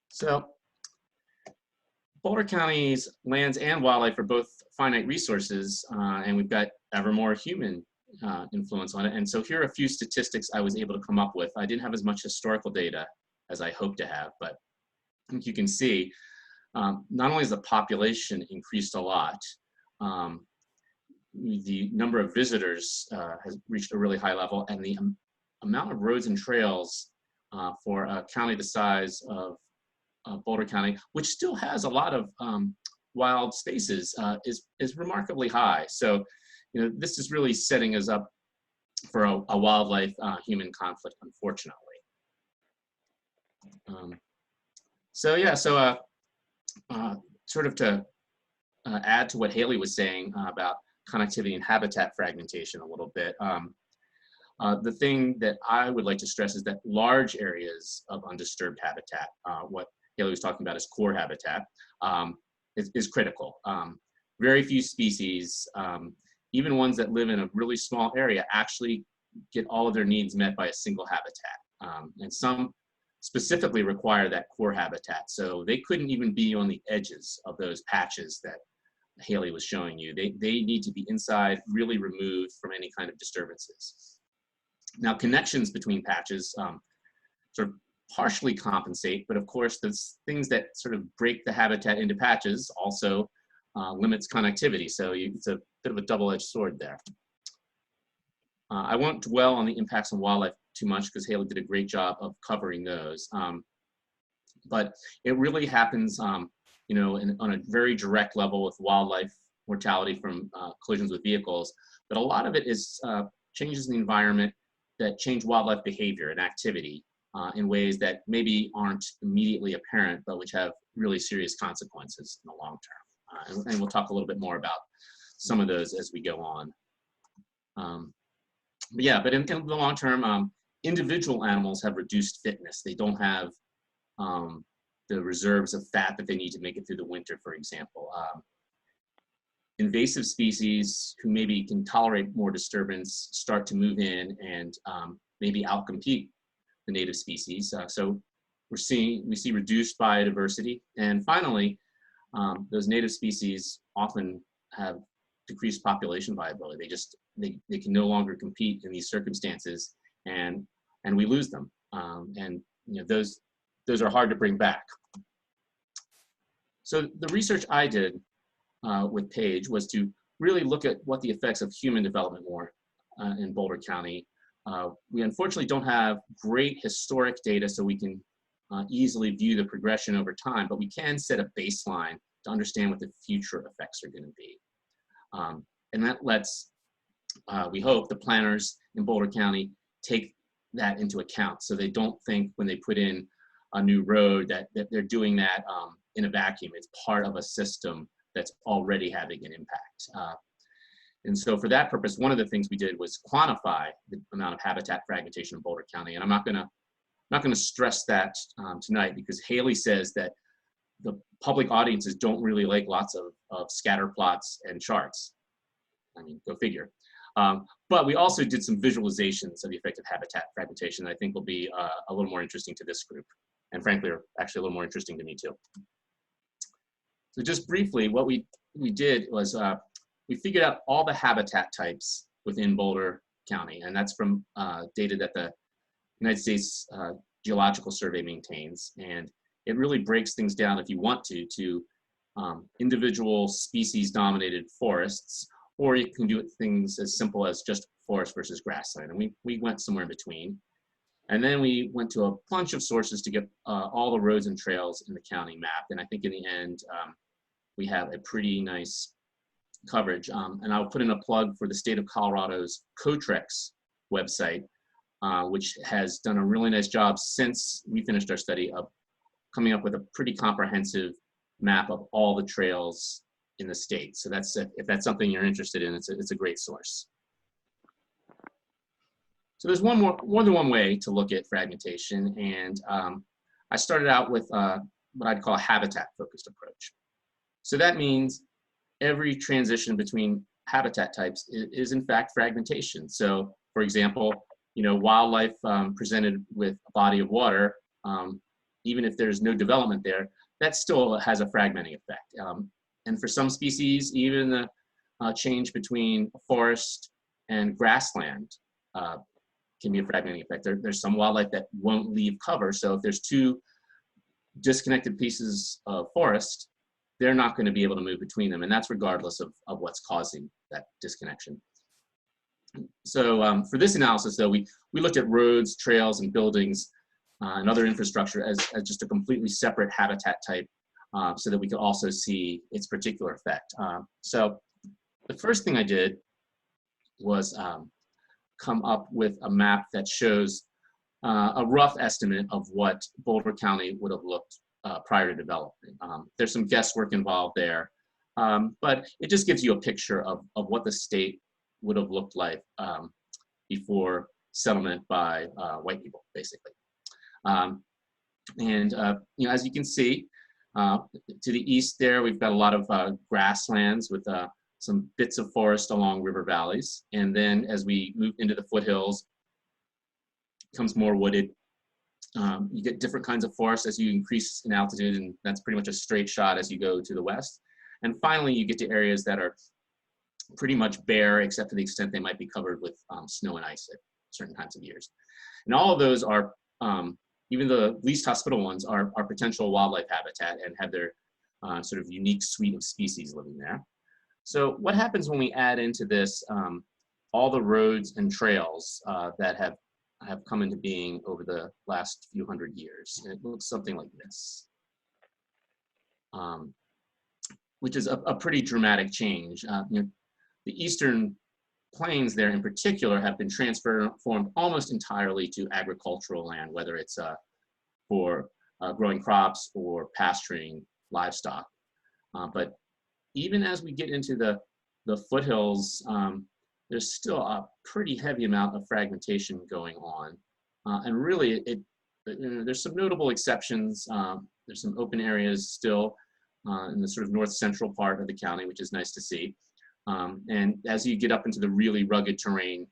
So Boulder County's lands and wildlife are both finite resources, and we've got ever more human influence on it. And so here are a few statistics I was able to come up with. I didn't have as much historical data as I hoped to have, but I think you can see not only has the population increased a lot, the number of visitors has reached a really high level, and the amount of roads and trails for a county the size of Boulder County, which still has a lot of wild spaces, is remarkably high. So, you know, this is really setting us up for a wildlife human conflict, unfortunately. So yeah, so sort of to add to what Hailey was saying about connectivity and habitat fragmentation a little bit. The thing that I would like to stress is that large areas of undisturbed habitat, what Hailey was talking about as core habitat, is critical. Very few species, even ones that live in a really small area, actually get all of their needs met by a single habitat. And some specifically require that core habitat. So they couldn't even be on the edges of those patches that Hailey was showing you. They need to be inside, really removed from any kind of disturbances. Now, connections between patches sort of partially compensate, but of course, the things that sort of break the habitat into patches also limits connectivity. So it's a bit of a double-edged sword there. I won't dwell on the impacts on wildlife too much because Hailey did a great job of covering those. But it really happens, you know, on a very direct level with wildlife mortality from collisions with vehicles. But a lot of it is changes in the environment that change wildlife behavior and activity in ways that maybe aren't immediately apparent, but which have really serious consequences in the long term. And we'll talk a little bit more about some of those as we go on. But yeah, but in the long term, individual animals have reduced fitness. They don't have the reserves of fat that they need to make it through the winter, for example. Invasive species who maybe can tolerate more disturbance start to move in and maybe outcompete the native species. So we see reduced biodiversity. And finally, those native species often have decreased population viability. They can no longer compete in these circumstances, and we lose them. And you know, those are hard to bring back. So the research I did with Paige was to really look at what the effects of human development were in Boulder County. We unfortunately don't have great historic data so we can easily view the progression over time, but we can set a baseline to understand what the future effects are going to be. And that lets, we hope, the planners in Boulder County take that into account so they don't think when they put in a new road that they're doing that in a vacuum. It's part of a system that's already having an impact. And so for that purpose, one of the things we did was quantify the amount of habitat fragmentation in Boulder County. And I'm not gonna stress that tonight because Hailey says that the public audiences don't really like lots of scatter plots and charts. I mean, go figure. But we also did some visualizations of the effect of habitat fragmentation that I think will be a little more interesting to this group. And frankly, are actually a little more interesting to me too. So just briefly, what we did was we figured out all the habitat types within Boulder County, and that's from data that the United States Geological Survey maintains. And it really breaks things down, if you want to individual species-dominated forests, or you can do things as simple as just forest versus grassland. And we went somewhere in between. And then we went to a bunch of sources to get all the roads and trails in the county mapped. And I think in the end, we have a pretty nice coverage. And I'll put in a plug for the state of Colorado's COTREX website, which has done a really nice job since we finished our study of coming up with a pretty comprehensive map of all the trails in the state. So that's, if that's something you're interested in, it's a great source. So there's more than one way to look at fragmentation, and I started out with what I'd call a habitat-focused approach. So that means every transition between habitat types is in fact fragmentation. So, for example, wildlife presented with a body of water, even if there's no development there, that still has a fragmenting effect. And for some species, even the change between forest and grassland can be a fragmenting effect. There's some wildlife that won't leave cover. So if there's two disconnected pieces of forest, they're not going to be able to move between them. And that's regardless of what's causing that disconnection. So for this analysis, though, we looked at roads, trails, and buildings and other infrastructure as just a completely separate habitat type, so that we could also see its particular effect. So the first thing I did was come up with a map that shows a rough estimate of what Boulder County would have looked prior to development. There's some guesswork involved there, but it just gives you a picture of what the state would have looked like before settlement by white people, basically. As you can see, to the east there, we've got a lot of grasslands with some bits of forest along river valleys. And then as we move into the foothills, it becomes more wooded. You get different kinds of forest as you increase in altitude, and that's pretty much a straight shot as you go to the west. And finally, you get to areas that are pretty much bare, except to the extent they might be covered with snow and ice at certain times of years. And all of those are, even the least hospitable ones, are potential wildlife habitat and have their sort of unique suite of species living there. So what happens when we add into this all the roads and trails that have come into being over the last few hundred years? It looks something like this, which is a pretty dramatic change. The eastern plains there in particular have been transformed almost entirely to agricultural land, whether it's for growing crops or pasturing livestock. But even as we get into the foothills, there's still a pretty heavy amount of fragmentation going on. And really, there's some notable exceptions. There's some open areas still in the sort of north central part of the county, which is nice to see. And as you get up into the really rugged terrain,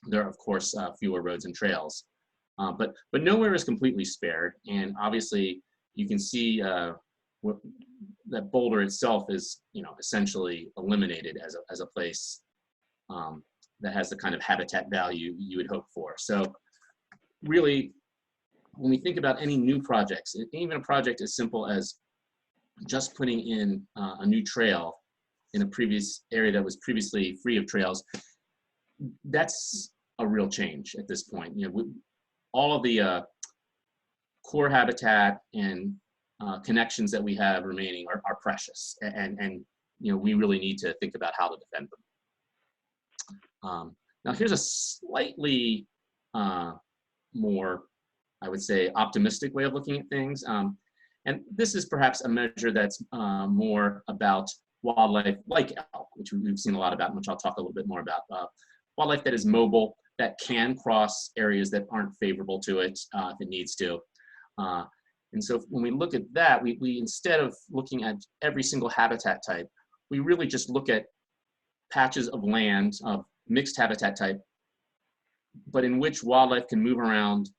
there are, of course, fewer roads and trails. But nowhere is completely spared. And obviously, you can see that Boulder itself is, essentially eliminated as a place that has the kind of habitat value you would hope for. So really, when we think about any new projects, even a project as simple as just putting in a new trail in a previous area that was previously free of trails, that's a real change at this point. All of the core habitat and connections that we have remaining are precious, and we really need to think about how to defend them. Now here's a slightly more, I would say, optimistic way of looking at things, and this is perhaps a measure that's more about wildlife like elk, which we've seen a lot about, and which I'll talk a little bit more about. Wildlife that is mobile, that can cross areas that aren't favorable to it if it needs to. And so when we look at that, we instead of looking at every single habitat type, we really just look at patches of land of mixed habitat type, but in which wildlife can move around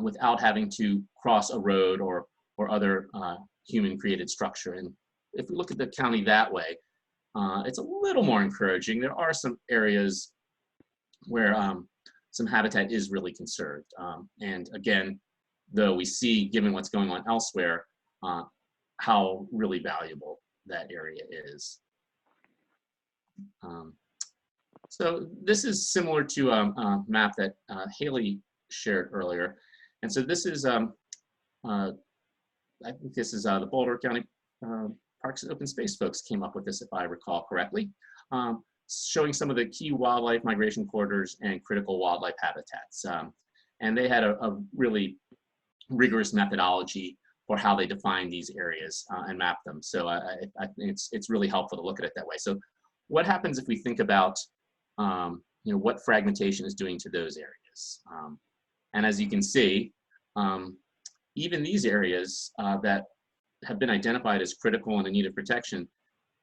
without having to cross a road or other human-created structure. And if we look at the county that way, it's a little more encouraging. There are some areas where some habitat is really conserved. And again, though we see, given what's going on elsewhere, how really valuable that area is. So this is similar to a map that Hailey shared earlier. And so this is, I think this is the Boulder County Parks and Open Space folks came up with this, if I recall correctly, showing some of the key wildlife migration corridors and critical wildlife habitats. And they had a really rigorous methodology for how they define these areas and map them. So I think it's really helpful to look at it that way. So what happens if we think about what fragmentation is doing to those areas? And as you can see, even these areas that have been identified as critical and in need of protection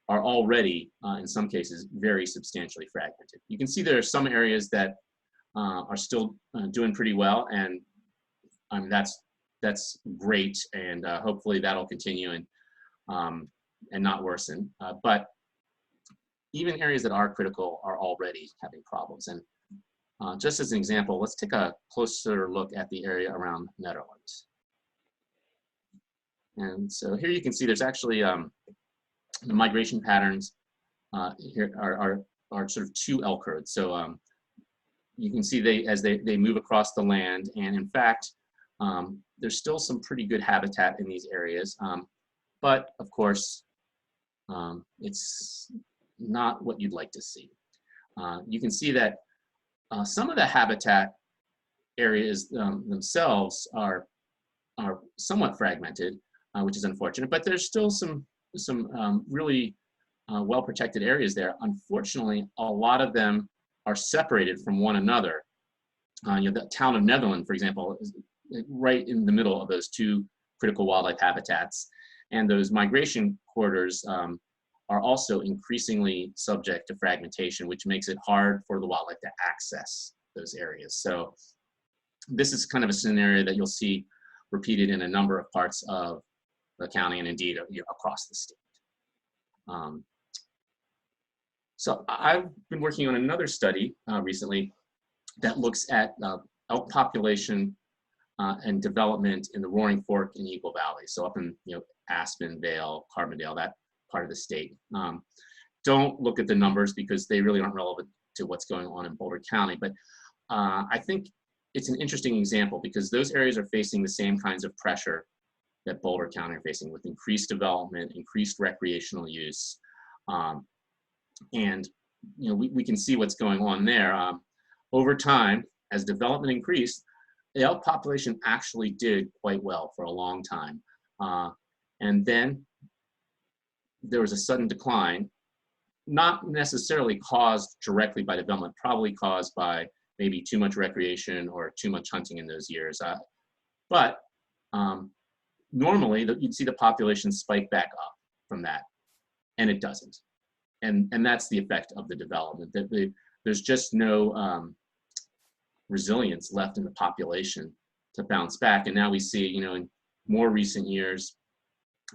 are already, in some cases, very substantially fragmented. You can see there are some areas that are still doing pretty well, and that's great, and hopefully that'll continue and not worsen. But even areas that are critical are already having problems. And just as an example, let's take a closer look at the area around Netherlands. And so here you can see there's actually the migration patterns here are sort of two elk herds. So you can see they move across the land, and in fact, there's still some pretty good habitat in these areas. But of course, it's not what you'd like to see. You can see that some of the habitat areas themselves are somewhat fragmented, which is unfortunate, but there's still some really well-protected areas there. Unfortunately, a lot of them are separated from one another. The town of Netherlands, for example, is right in the middle of those two critical wildlife habitats, and those migration corridors are also increasingly subject to fragmentation, which makes it hard for the wildlife to access those areas. So this is kind of a scenario that you'll see repeated in a number of parts of the county and indeed across the state. So I've been working on another study recently that looks at elk population and development in the Roaring Fork and Eagle Valley. So up in Aspen, Vale, Carbondale, that part of the state. Don't look at the numbers because they really aren't relevant to what's going on in Boulder County. But I think it's an interesting example because those areas are facing the same kinds of pressure that Boulder County are facing, with increased development, increased recreational use. And we can see what's going on there. Over time, as development increased, the elk population actually did quite well for a long time. And then there was a sudden decline, not necessarily caused directly by development, probably caused by maybe too much recreation or too much hunting in those years. But normally you'd see the population spike back up from that, and it doesn't. And that's the effect of the development. There's just no resilience left in the population to bounce back. And now we see, in more recent years,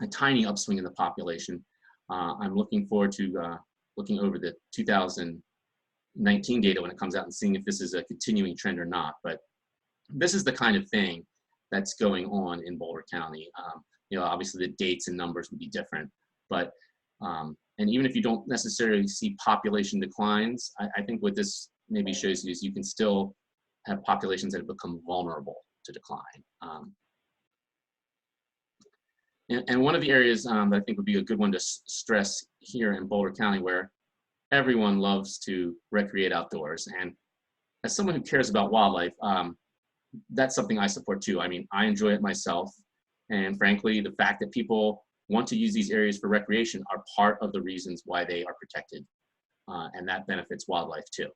a tiny upswing in the population. I'm looking forward to looking over the 2019 data when it comes out and seeing if this is a continuing trend or not. But this is the kind of thing that's going on in Boulder County. Obviously the dates and numbers would be different, but and even if you don't necessarily see population declines, I think what this maybe shows you is you can still have populations that have become vulnerable to decline. And one of the areas that I think would be a good one to stress here in Boulder County, where everyone loves to recreate outdoors, and as someone who cares about wildlife, that's something I support too. I mean, I enjoy it myself, and frankly, the fact that people want to use these areas for recreation are part of the reasons why they are protected, and that benefits wildlife too.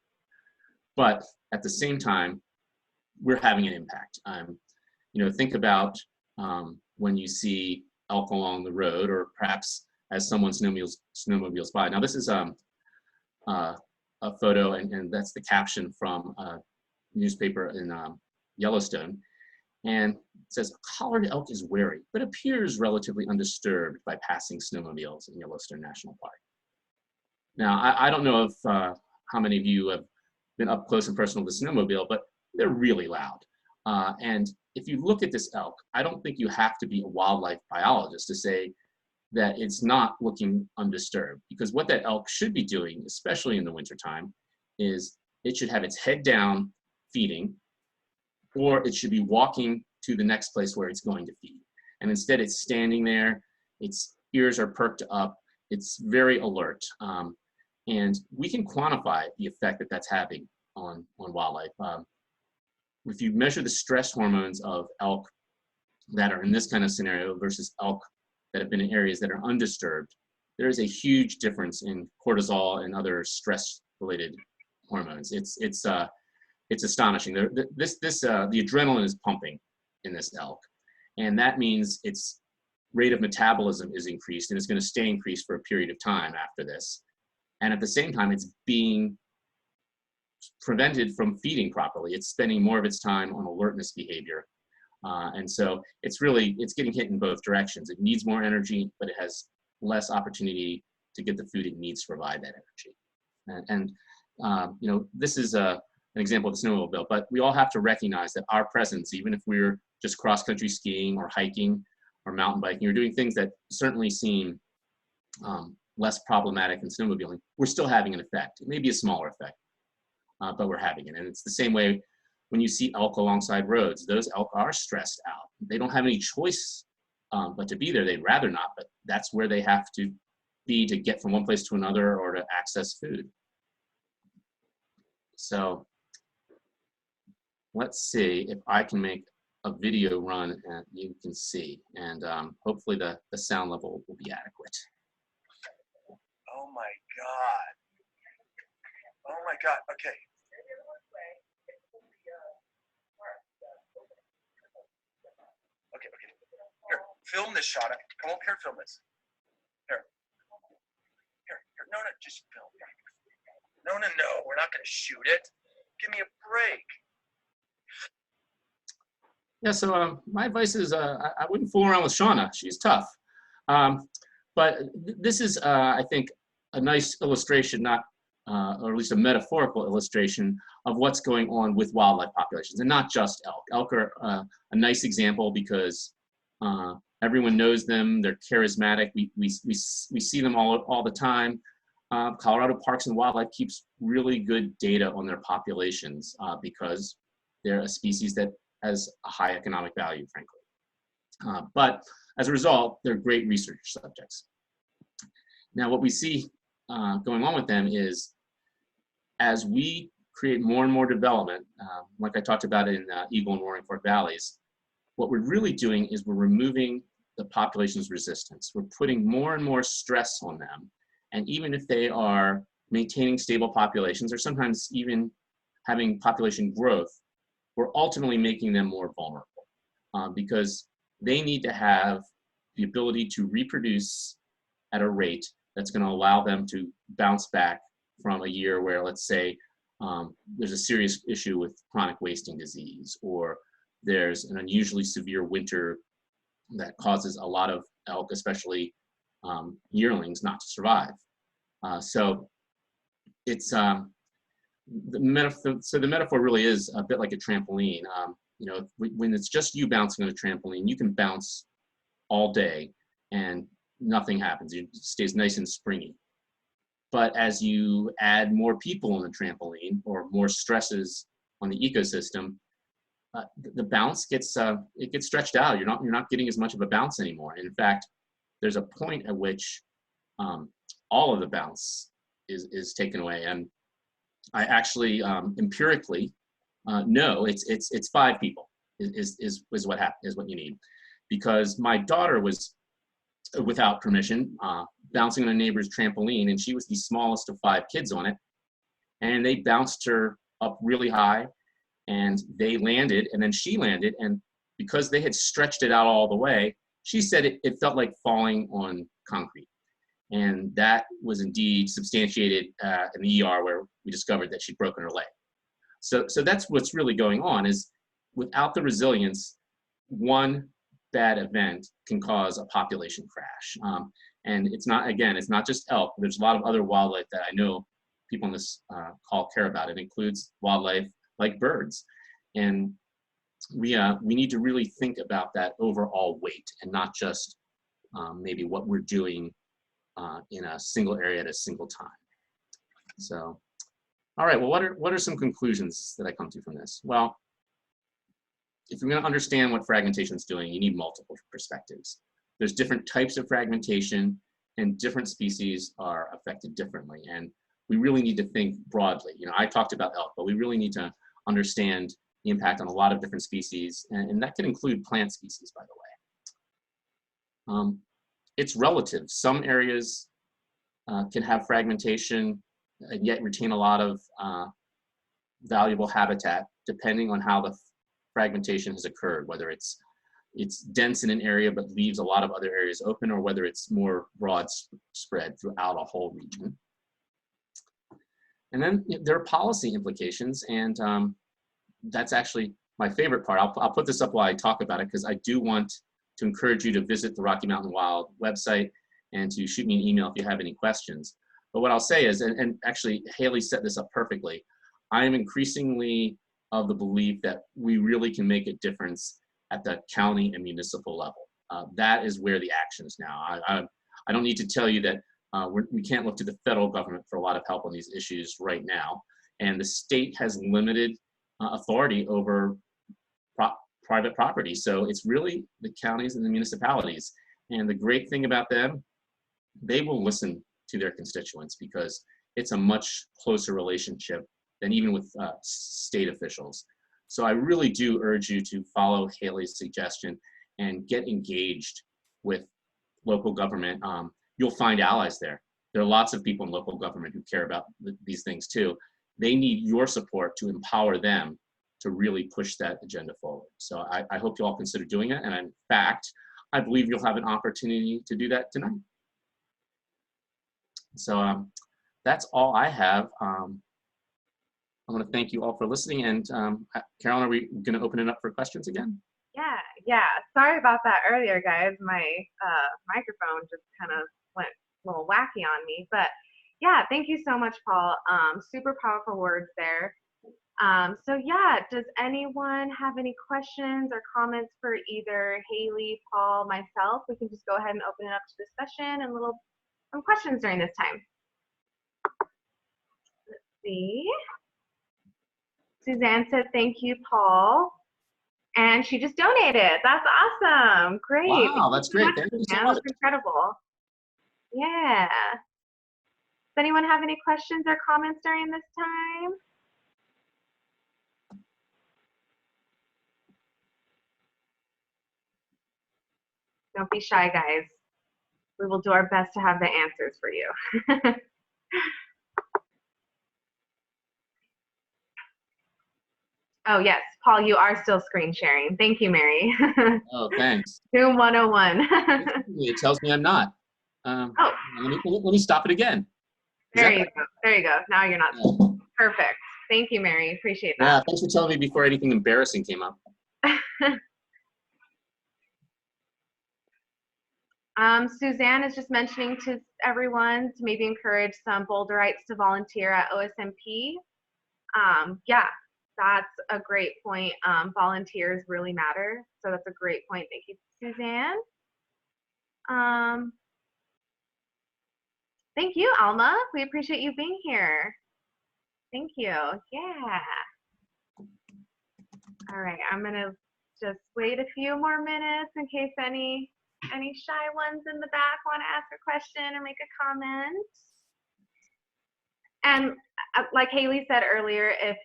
But at the same time, we're having an impact. Think about when you see elk along the road, or perhaps as someone snowmobiles by. Now this is a photo, and that's the caption from a newspaper in Yellowstone, and it says, "A collared elk is wary, but appears relatively undisturbed by passing snowmobiles in Yellowstone National Park." Now, I don't know if how many of you have been up close and personal with the snowmobile, but they're really loud. And if you look at this elk, I don't think you have to be a wildlife biologist to say that it's not looking undisturbed, because what that elk should be doing, especially in the wintertime, is it should have its head down feeding, or it should be walking to the next place where it's going to feed. And instead it's standing there, its ears are perked up, it's very alert. And we can quantify the effect that that's having on wildlife. If you measure the stress hormones of elk that are in this kind of scenario versus elk that have been in areas that are undisturbed, there is a huge difference in cortisol and other stress-related hormones. It's astonishing. The adrenaline is pumping in this elk, and that means its rate of metabolism is increased, and it's going to stay increased for a period of time after this. And at the same time, it's being prevented from feeding properly. It's spending more of its time on alertness behavior. And so it's getting hit in both directions. It needs more energy, but it has less opportunity to get the food it needs to provide that energy. And you know, this is an example of the snowmobile, but we all have to recognize that our presence, even if we're just cross-country skiing or hiking or mountain biking, or doing things that certainly seem less problematic than snowmobiling, we're still having an effect. It may be a smaller effect, but we're having it. And it's the same way when you see elk alongside roads. Those elk are stressed out. They don't have any choice but to be there. They'd rather not, but that's where they have to be to get from one place to another or to access food. So let's see if I can make a video run and you can see, and hopefully the sound level will be adequate. Oh my God. Oh my God, okay. Okay. Here, film this shot. Come over here, film this. Here. No, just film. No, we're not gonna shoot it. Give me a break. Yeah, so my advice is I wouldn't fool around with Shauna. She's tough. But this is, I think, a nice illustration, or at least a metaphorical illustration of what's going on with wildlife populations, and not just elk. Elk are a nice example because everyone knows them. They're charismatic. We see them all the time. Colorado Parks and Wildlife keeps really good data on their populations because they're a species that has a high economic value, frankly. But as a result, they're great research subjects. Now, what we see going on with them is, as we create more and more development, like I talked about in Eagle and Roaring Fork Valleys, what we're really doing is we're removing the population's resistance. We're putting more and more stress on them. And even if they are maintaining stable populations, or sometimes even having population growth, we're ultimately making them more vulnerable because they need to have the ability to reproduce at a rate that's going to allow them to bounce back from a year where, let's say, there's a serious issue with chronic wasting disease, or there's an unusually severe winter that causes a lot of elk, especially yearlings, not to survive. So it's the metaphor really is a bit like a trampoline. You know, when it's just you bouncing on a trampoline, you can bounce all day and nothing happens. It stays nice and springy. But as you add more people on the trampoline or more stresses on the ecosystem, the bounce gets stretched out. You're not getting as much of a bounce anymore. And in fact, there's a point at which all of the bounce is taken away. And I actually empirically know it's 5 people is what you need, because my daughter was, without permission, bouncing on a neighbor's trampoline, and she was the smallest of 5 kids on it, and they bounced her up really high, and they landed, and then she landed, and because they had stretched it out all the way, she said it felt like falling on concrete. And that was indeed substantiated in the ER, where we discovered that she'd broken her leg. So that's what's really going on, is without the resilience, one bad event can cause a population crash. And it's not just elk. There's a lot of other wildlife that I know people in this call care about. It includes wildlife like birds. And we need to really think about that overall weight and not just maybe what we're doing in a single area at a single time. So, all right, well, what are some conclusions that I come to from this? Well, if you're going to understand what fragmentation is doing, you need multiple perspectives. There's different types of fragmentation, and different species are affected differently. And we really need to think broadly. You know, I talked about elk, but we really need to understand the impact on a lot of different species, and that can include plant species, by the way. It's relative. Some areas can have fragmentation and yet retain a lot of valuable habitat, depending on how the fragmentation has occurred, whether it's dense in an area but leaves a lot of other areas open, or whether it's more broad spread throughout a whole region. And then there are policy implications, and that's actually my favorite part. I'll put this up while I talk about it, because I do want to encourage you to visit the Rocky Mountain Wild website and to shoot me an email if you have any questions. But what I'll say is, and actually Hailey set this up perfectly, I am increasingly of the belief that we really can make a difference at the county and municipal level. That is where the action is now. I don't need to tell you that we can't look to the federal government for a lot of help on these issues right now. And the state has limited authority over private property. So it's really the counties and the municipalities. And the great thing about them, they will listen to their constituents, because it's a much closer relationship than even with state officials. So I really do urge you to follow Hailey's suggestion and get engaged with local government. You'll find allies there. There are lots of people in local government who care about these things too. They need your support to empower them to really push that agenda forward. So I hope you all consider doing it. And in fact, I believe you'll have an opportunity to do that tonight. So that's all I have. I want to thank you all for listening. And Carolyn, are we going to open it up for questions again? Yeah. Sorry about that earlier, guys. My microphone just kind of went a little wacky on me. But yeah, thank you so much, Paul. Super powerful words there. So yeah, does anyone have any questions or comments for either Hailey, Paul, myself? We can just go ahead and open it up to discussion and some questions during this time. Let's see. Suzanne said, thank you, Paul. And she just donated. That's awesome. Great. Wow, that's great. Thank you so much. That's incredible. Yeah. Does anyone have any questions or comments during this time? Don't be shy, guys. We will do our best to have the answers for you. Oh, yes. Paul, you are still screen sharing. Thank you, Mary. Oh, thanks. Zoom 101. It tells me I'm not. Oh. Let me stop it again. There you go. There you go. Now you're not. Yeah. Perfect. Thank you, Mary. Appreciate that. Yeah, thanks for telling me before anything embarrassing came up. Suzanne is just mentioning to everyone to maybe encourage some Boulderites to volunteer at OSMP. Yeah, that's a great point. Volunteers really matter. So that's a great point. Thank you, Suzanne. Thank you, Alma. We appreciate you being here. Thank you. Yeah. All right, I'm gonna just wait a few more minutes in case any shy ones in the back want to ask a question or make a comment. And like Hailey said earlier, if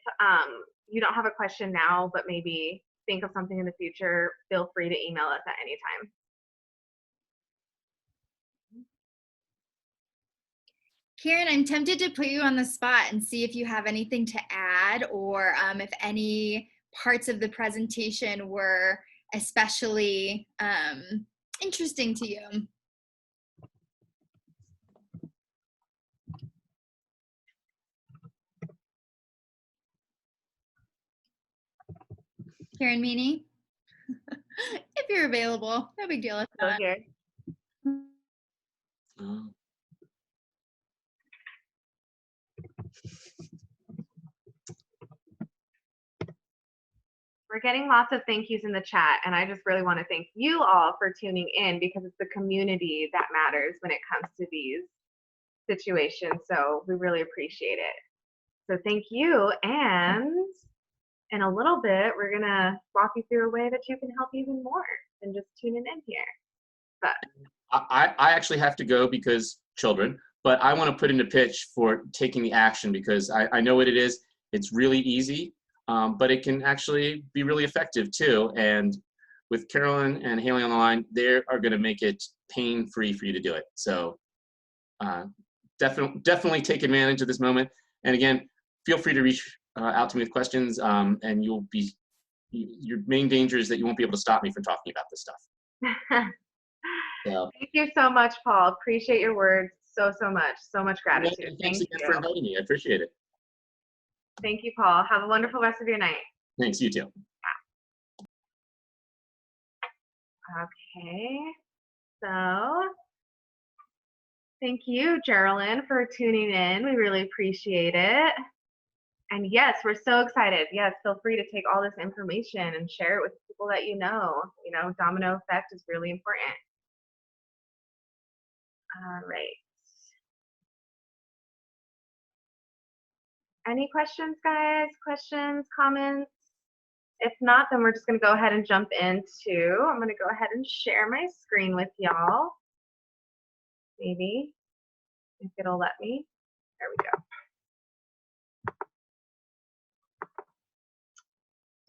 you don't have a question now, but maybe think of something in the future, feel free to email us at any time. Karen, I'm tempted to put you on the spot and see if you have anything to add, or if any parts of the presentation were especially interesting to you. Karen Meany, if you're available, no big deal if not. Okay. We're getting lots of thank yous in the chat, and I just really want to thank you all for tuning in because it's the community that matters when it comes to these situations. So we really appreciate it. So thank you. And in a little bit, we're going to walk you through a way that you can help even more than just tuning in here. But I actually have to go because children, but I want to put in a pitch for taking the action because I know what it is. It's really easy, but it can actually be really effective too. And with Carolyn and Hailey on the line, they are going to make it pain-free for you to do it. So definitely take advantage of this moment. And again, feel free to reach out to me with questions, and your main danger is that you won't be able to stop me from talking about this stuff. So, thank you so much, Paul. Appreciate your words so much. So much gratitude. Thanks Thank again you. for inviting me. I appreciate it. Thank you, Paul. Have a wonderful rest of your night. Thanks, you too. Okay, so thank you, Carolyn, for tuning in. We really appreciate it. And yes, we're so excited. Yes, feel free to take all this information and share it with people that you know. You know, domino effect is really important. All right. Any questions, guys? Questions, comments? If not, then we're just going to go ahead and jump into, I'm going to go ahead and share my screen with y'all. Maybe, if it'll let me. There we go.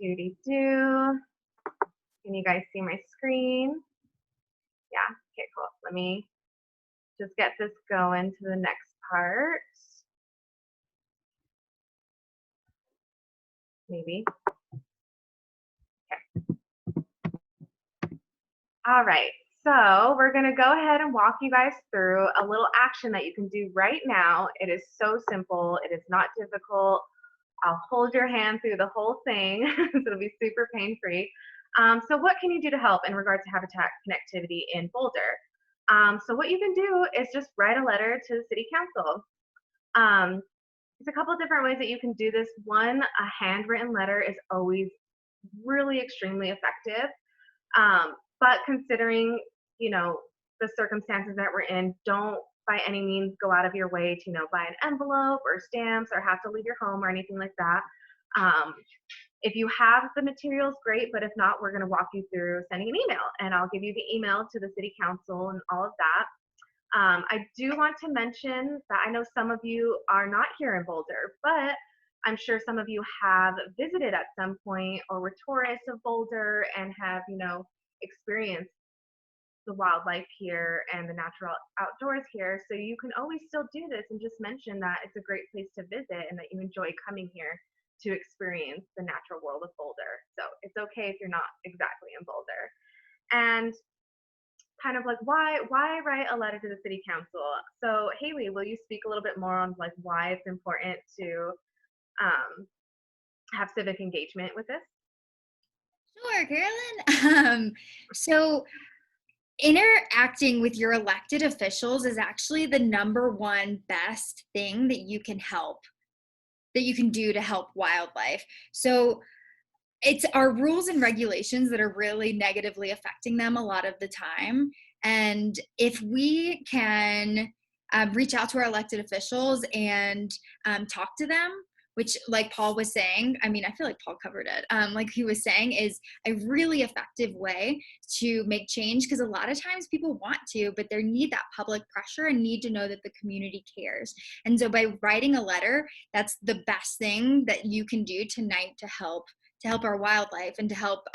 Doody-doo. Can you guys see my screen? Yeah, okay, cool. Let me just get this going to the next part. Maybe. All right, so we're gonna go ahead and walk you guys through a little action that you can do right now. It is so simple, it is not difficult. I'll hold your hand through the whole thing, so it'll be super pain-free. So what can you do to help in regards to habitat connectivity in Boulder? So what you can do is just write a letter to the City Council. There's a couple of different ways that you can do this. One, a handwritten letter is always really extremely effective. But considering, you know, the circumstances that we're in, don't by any means go out of your way to, you know, buy an envelope or stamps or have to leave your home or anything like that. If you have the materials, great, but if not, we're going to walk you through sending an email, and I'll give you the email to the City Council and all of that. I do want to mention that I know some of you are not here in Boulder, but I'm sure some of you have visited at some point or were tourists of Boulder and have, you know, experienced the wildlife here and the natural outdoors here. So you can always still do this and just mention that it's a great place to visit and that you enjoy coming here to experience the natural world of Boulder. So it's okay if you're not exactly in Boulder. And kind of like why write a letter to the City Council? So Hailey, will you speak a little bit more on like why it's important to have civic engagement with this? Sure, Carolyn. So interacting with your elected officials is actually the #1 best thing that you can do to help wildlife. So it's our rules and regulations that are really negatively affecting them a lot of the time. And if we can reach out to our elected officials and talk to them, which like Paul was saying, I mean, I feel like Paul covered it, like he was saying, is a really effective way to make change, because a lot of times people want to, but they need that public pressure and need to know that the community cares. And so by writing a letter, that's the best thing that you can do tonight to help our wildlife and to help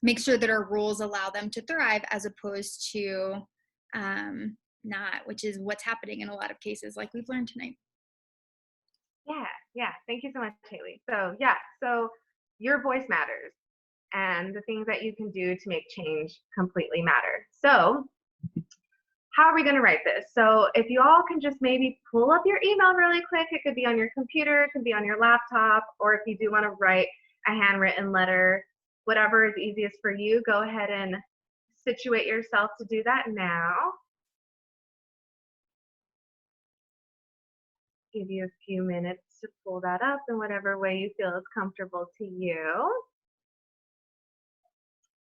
make sure that our rules allow them to thrive, as opposed to not, which is what's happening in a lot of cases, like we've learned tonight. Yeah, thank you so much, Hailey. So yeah, so your voice matters, and the things that you can do to make change completely matter. So how are we going to write this? So if you all can just maybe pull up your email really quick, it could be on your computer, it could be on your laptop, or if you do want to write a handwritten letter, whatever is easiest for you, go ahead and situate yourself to do that now. Give you a few minutes to pull that up in whatever way you feel is comfortable to you.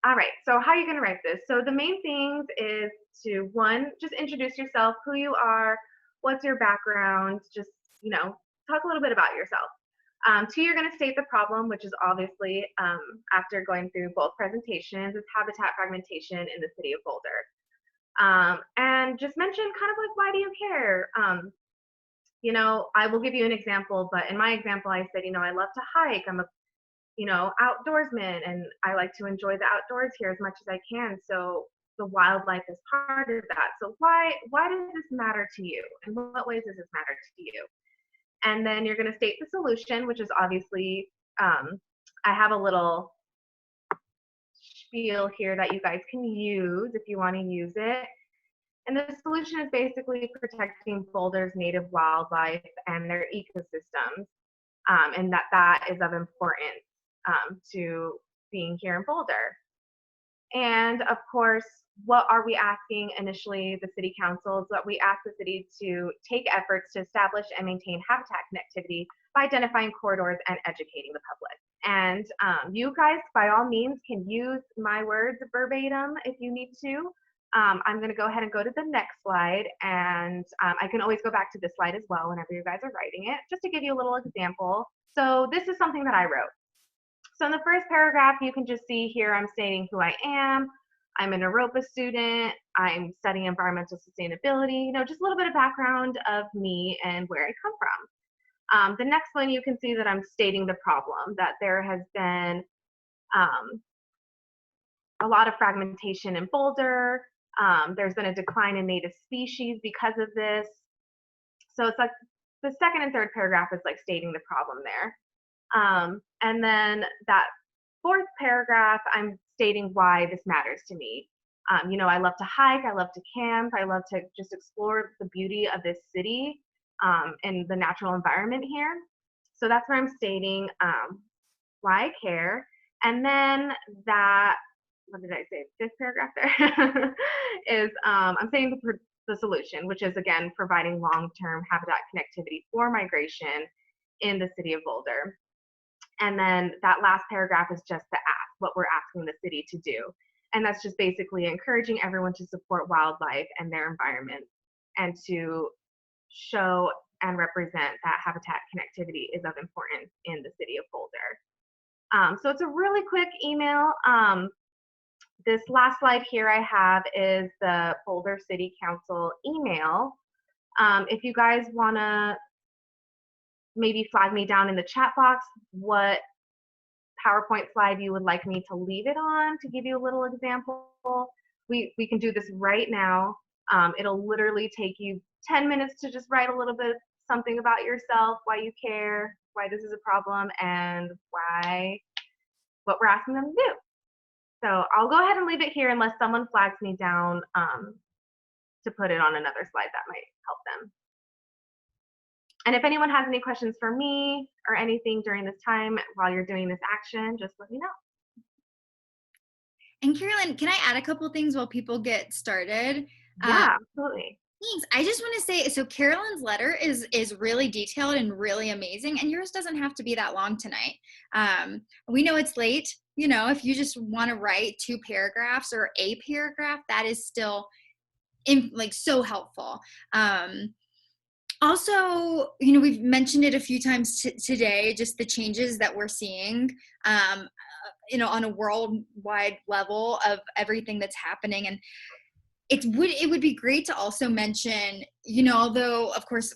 All right, so how are you going to write this? So the main things is to, one, just introduce yourself, who you are, what's your background, just, talk a little bit about yourself. Two, you're going to state the problem, which is obviously, after going through both presentations, is habitat fragmentation in the city of Boulder. And just mention kind of like, why do you care? I will give you an example, but in my example, I said, I love to hike. I'm a outdoorsman, and I like to enjoy the outdoors here as much as I can. So the wildlife is part of that. So why does this matter to you? In what ways does this matter to you? And then you're going to state the solution, which is obviously, I have a little spiel here that you guys can use if you want to use it. And the solution is basically protecting Boulder's native wildlife and their ecosystems, and that is of importance to being here in Boulder. And of course, what are we asking initially, the city council, is that we ask the city to take efforts to establish and maintain habitat connectivity by identifying corridors and educating the public. And you guys, by all means, can use my words verbatim if you need to. I'm going to go ahead and go to the next slide, and I can always go back to this slide as well whenever you guys are writing it, just to give you a little example. So this is something that I wrote. So in the first paragraph, you can just see here I'm stating who I am. I'm an Europa student. I'm studying environmental sustainability, just a little bit of background of me and where I come from. The next one, you can see that I'm stating the problem, that there has been a lot of fragmentation in Boulder. There's been a decline in native species because of this. So it's like the second and third paragraph is like stating the problem there. And then that fourth paragraph, I'm stating why this matters to me. I love to hike, I love to camp, I love to just explore the beauty of this city and the natural environment here. So that's where I'm stating why I care. And then that, what did I say, fifth paragraph there is I'm saying the solution, which is again providing long-term habitat connectivity for migration in the city of Boulder. And then that last paragraph is just the ask, what we're asking the city to do. And that's just basically encouraging everyone to support wildlife and their environment and to show and represent that habitat connectivity is of importance in the city of Boulder. So it's a really quick email. This last slide here I have is the Boulder City Council email. If you guys want to maybe flag me down in the chat box what PowerPoint slide you would like me to leave it on to give you a little example. We can do this right now. It'll literally take you 10 minutes to just write a little bit something about yourself, why you care, why this is a problem, and what we're asking them to do. So I'll go ahead and leave it here unless someone flags me down to put it on another slide that might help them. And if anyone has any questions for me or anything during this time while you're doing this action, just let me know. And Carolyn, can I add a couple things while people get started? Yeah, absolutely. Thanks. I just want to say, so Carolyn's letter is really detailed and really amazing, and yours doesn't have to be that long tonight. We know it's late. If you just want to write 2 paragraphs or a paragraph, that is still so helpful. Also, we've mentioned it a few times today, just the changes that we're seeing, on a worldwide level of everything that's happening. And it would be great to also mention, although of course,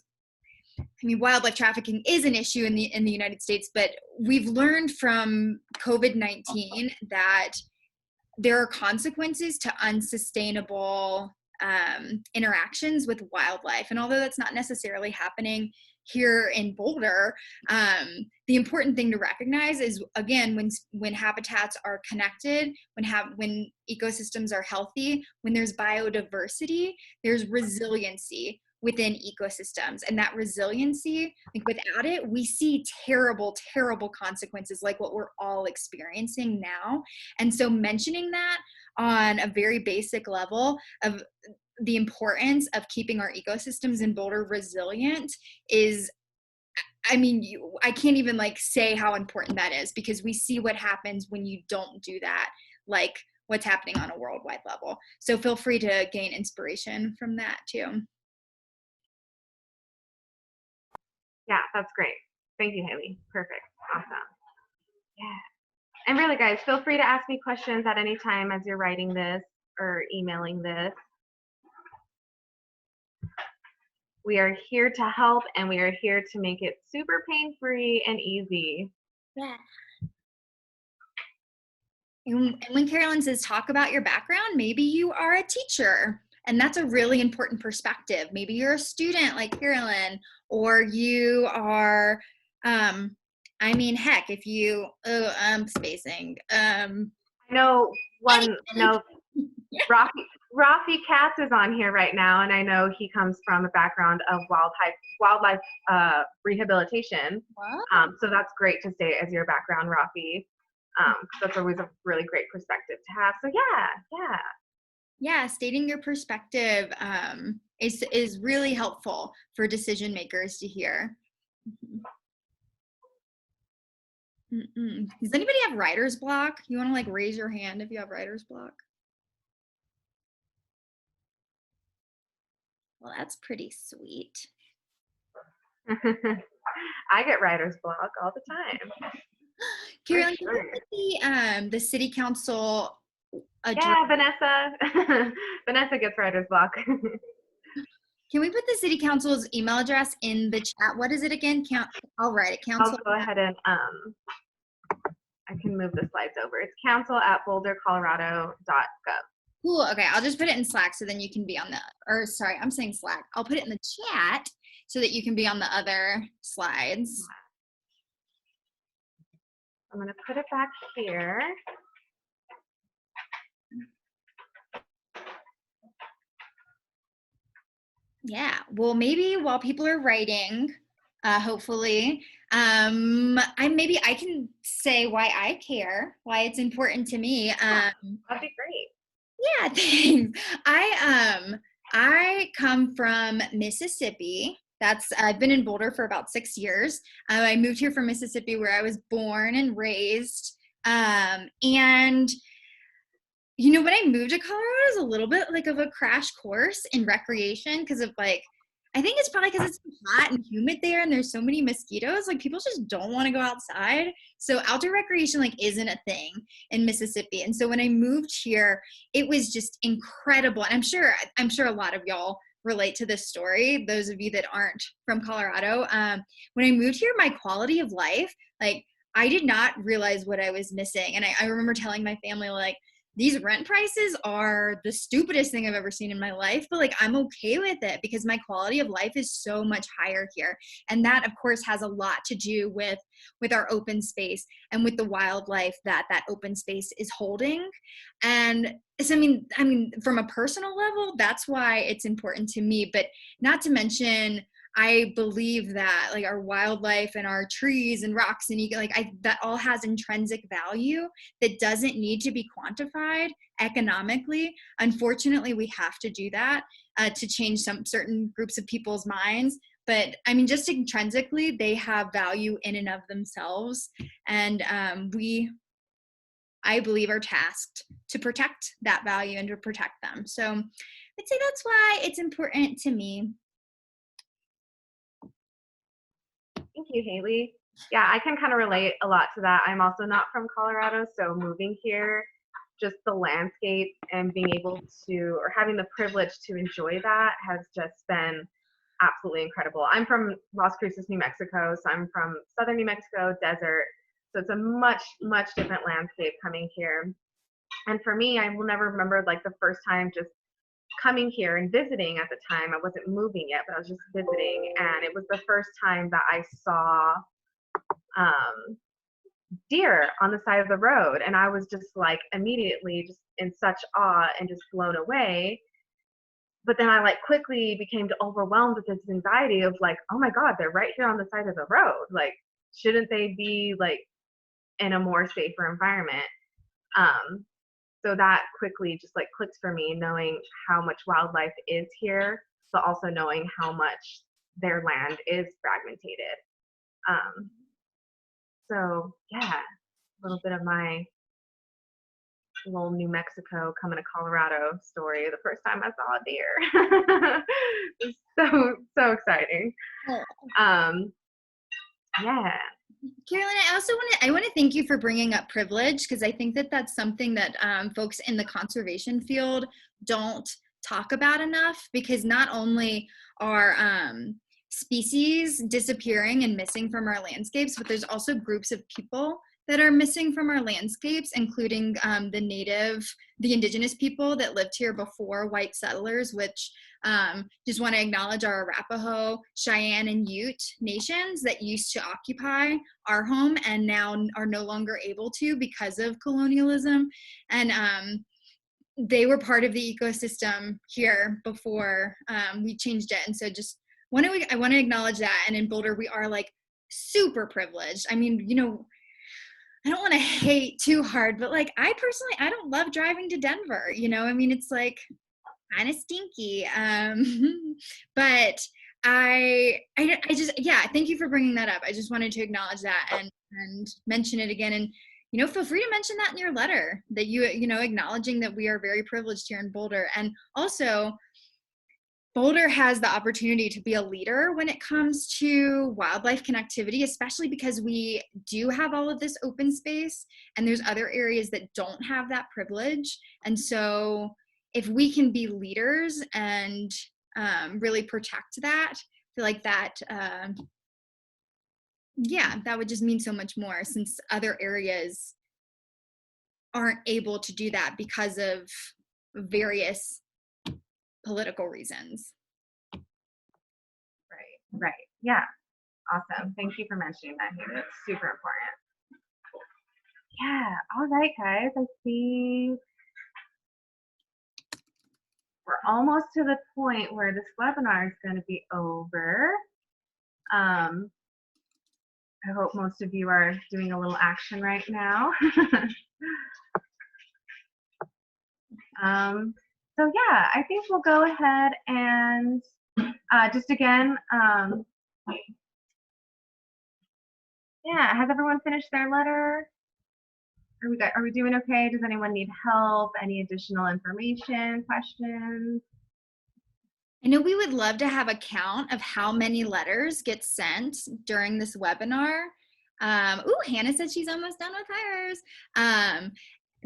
wildlife trafficking is an issue in the United States, but we've learned from COVID-19 that there are consequences to unsustainable interactions with wildlife. And although that's not necessarily happening here in Boulder, the important thing to recognize is, again, when habitats are connected, when ecosystems are healthy, when there's biodiversity, there's resiliency within ecosystems. And that resiliency, without it, we see terrible, terrible consequences like what we're all experiencing now. And so mentioning that on a very basic level of the importance of keeping our ecosystems in Boulder resilient is, I can't even say how important that is, because we see what happens when you don't do that, like what's happening on a worldwide level. So feel free to gain inspiration from that too. Yeah, that's great. Thank you, Hailey. Perfect. Awesome. Yeah. And really, guys, feel free to ask me questions at any time as you're writing this or emailing this. We are here to help, and we are here to make it super pain-free and easy. Yeah. And when Carolyn says talk about your background, maybe you are a teacher, and that's a really important perspective. Maybe you're a student like Carolyn, or you are, I mean, heck, if you, I'm spacing. I know one, Rafi Katz is on here right now, and I know he comes from a background of wildlife rehabilitation. Wow. So that's great to say as your background, Rafi. That's always a really great perspective to have. So Yeah, stating your perspective is really helpful for decision makers to hear. Does anybody have writer's block? You want to like raise your hand if you have writer's block? Well, that's pretty sweet. I get writer's block all the time. Carolyn, sure. can you put the city council address? Yeah, Vanessa. Vanessa gets writer's block. Can we put the city council's email address in the chat? What is it again? I'll write it. Council. I'll go ahead and I can move the slides over. It's council@bouldercolorado.gov. Cool. Okay, I'll just put it in Slack so then you can be on the, or sorry, I'm saying Slack. I'll put it in the chat so that you can be on the other slides. I'm going to put it back here. Yeah, well, maybe while people are writing, hopefully, maybe I can say why I care, why it's important to me. That'd be great. Yeah, thanks. I come from Mississippi. I've been in Boulder for about 6 years. I moved here from Mississippi where I was born and raised. And you know, when I moved to Colorado, it was a little bit like of a crash course in recreation because of like, I think it's probably because it's hot and humid there and there's so many mosquitoes. Like people just don't want to go outside. So outdoor recreation like isn't a thing in Mississippi. And so when I moved here, it was just incredible. And I'm sure a lot of y'all relate to this story. Those of you that aren't from Colorado, when I moved here, my quality of life, like I did not realize what I was missing. And I remember telling my family like, these rent prices are the stupidest thing I've ever seen in my life, but like I'm okay with it because my quality of life is so much higher here. And that of course has a lot to do with our open space and with the wildlife that open space is holding. And so, I mean, from a personal level, that's why it's important to me, but not to mention, I believe that like our wildlife and our trees and rocks and that all has intrinsic value that doesn't need to be quantified economically. Unfortunately, we have to do that to change some certain groups of people's minds. But I mean, just intrinsically, they have value in and of themselves. And I believe, are tasked to protect that value and to protect them. So I'd say that's why it's important to me. Thank you, Hailey. Yeah, I can kind of relate a lot to that. I'm also not from Colorado, so moving here, just the landscape and being able to, or having the privilege to enjoy that has just been absolutely incredible. I'm from Las Cruces, New Mexico, so I'm from southern New Mexico, desert. So it's a much, much different landscape coming here. And for me, I will never remember like the first time just coming here and visiting. At the time I wasn't moving yet, but I was just visiting, and it was the first time that I saw deer on the side of the road, and I was just like immediately just in such awe and just blown away. But then I like quickly became overwhelmed with this anxiety of like, oh my god, they're right here on the side of the road, like shouldn't they be like in a more safer environment? So that quickly just like clicked for me, knowing how much wildlife is here, but also knowing how much their land is fragmented. So yeah, a little bit of my little New Mexico coming to Colorado story the first time I saw a deer. It was so exciting. Yeah. Carolyn, I want to thank you for bringing up privilege, because I think that that's something that folks in the conservation field don't talk about enough, because not only are species disappearing and missing from our landscapes, but there's also groups of people that are missing from our landscapes, including the indigenous people that lived here before white settlers, which just want to acknowledge our Arapaho, Cheyenne, and Ute nations that used to occupy our home and now are no longer able to because of colonialism. And they were part of the ecosystem here before we changed it. And so just I want to acknowledge that. And in Boulder, we are like super privileged. I mean, you know, I don't want to hate too hard, but like I don't love driving to Denver. You know, I mean, it's like kind of stinky. But I just, yeah, thank you for bringing that up. I just wanted to acknowledge that and mention it again. And, you know, feel free to mention that in your letter, that you know, acknowledging that we are very privileged here in Boulder. And also, Boulder has the opportunity to be a leader when it comes to wildlife connectivity, especially because we do have all of this open space and there's other areas that don't have that privilege. And so if we can be leaders and really protect that, I feel like that, yeah, that would just mean so much more, since other areas aren't able to do that because of various political reasons. Right. Yeah. Awesome. Thank you for mentioning that, Hailey. It's super important. Yeah. All right, guys. I think we're almost to the point where this webinar is going to be over. I hope most of you are doing a little action right now. So yeah, I think we'll go ahead and just again, yeah, has everyone finished their letter? Are we doing okay? Does anyone need help? Any additional information, questions? I know we would love to have a count of how many letters get sent during this webinar. Ooh, Hannah said she's almost done with hers.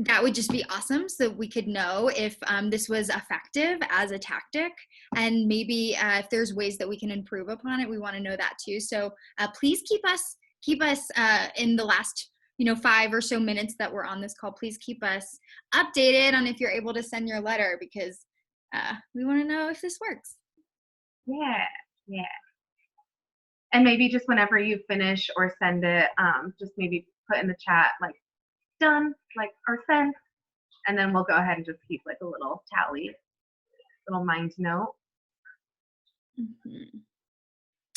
That would just be awesome, so we could know if this was effective as a tactic, and maybe if there's ways that we can improve upon it, we want to know that too. So please keep us in the last 5 or so minutes that we're on this call. Please keep us updated on if you're able to send your letter, because we want to know if this works. Yeah. And maybe just whenever you finish or send it, just maybe put in the chat like done, like, or sent, and then we'll go ahead and just keep like a little tally, little mind note. Mm-hmm.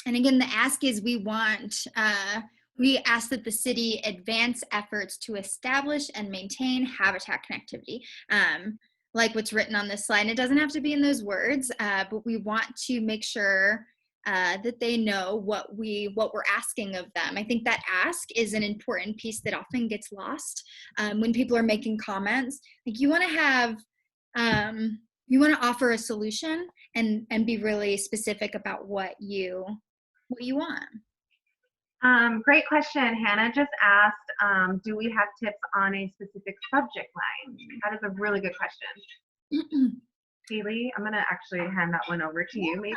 And again, the ask is we ask that the city advance efforts to establish and maintain habitat connectivity. Like what's written on this slide, and it doesn't have to be in those words, but we want to make sure that they know what we're asking of them. I think that ask is an important piece that often gets lost when people are making comments. Like you want to offer a solution and be really specific about what you want. Great question. Hannah just asked, do we have tips on a specific subject line? That is a really good question. Hailey, I'm gonna actually hand that one over to you, maybe.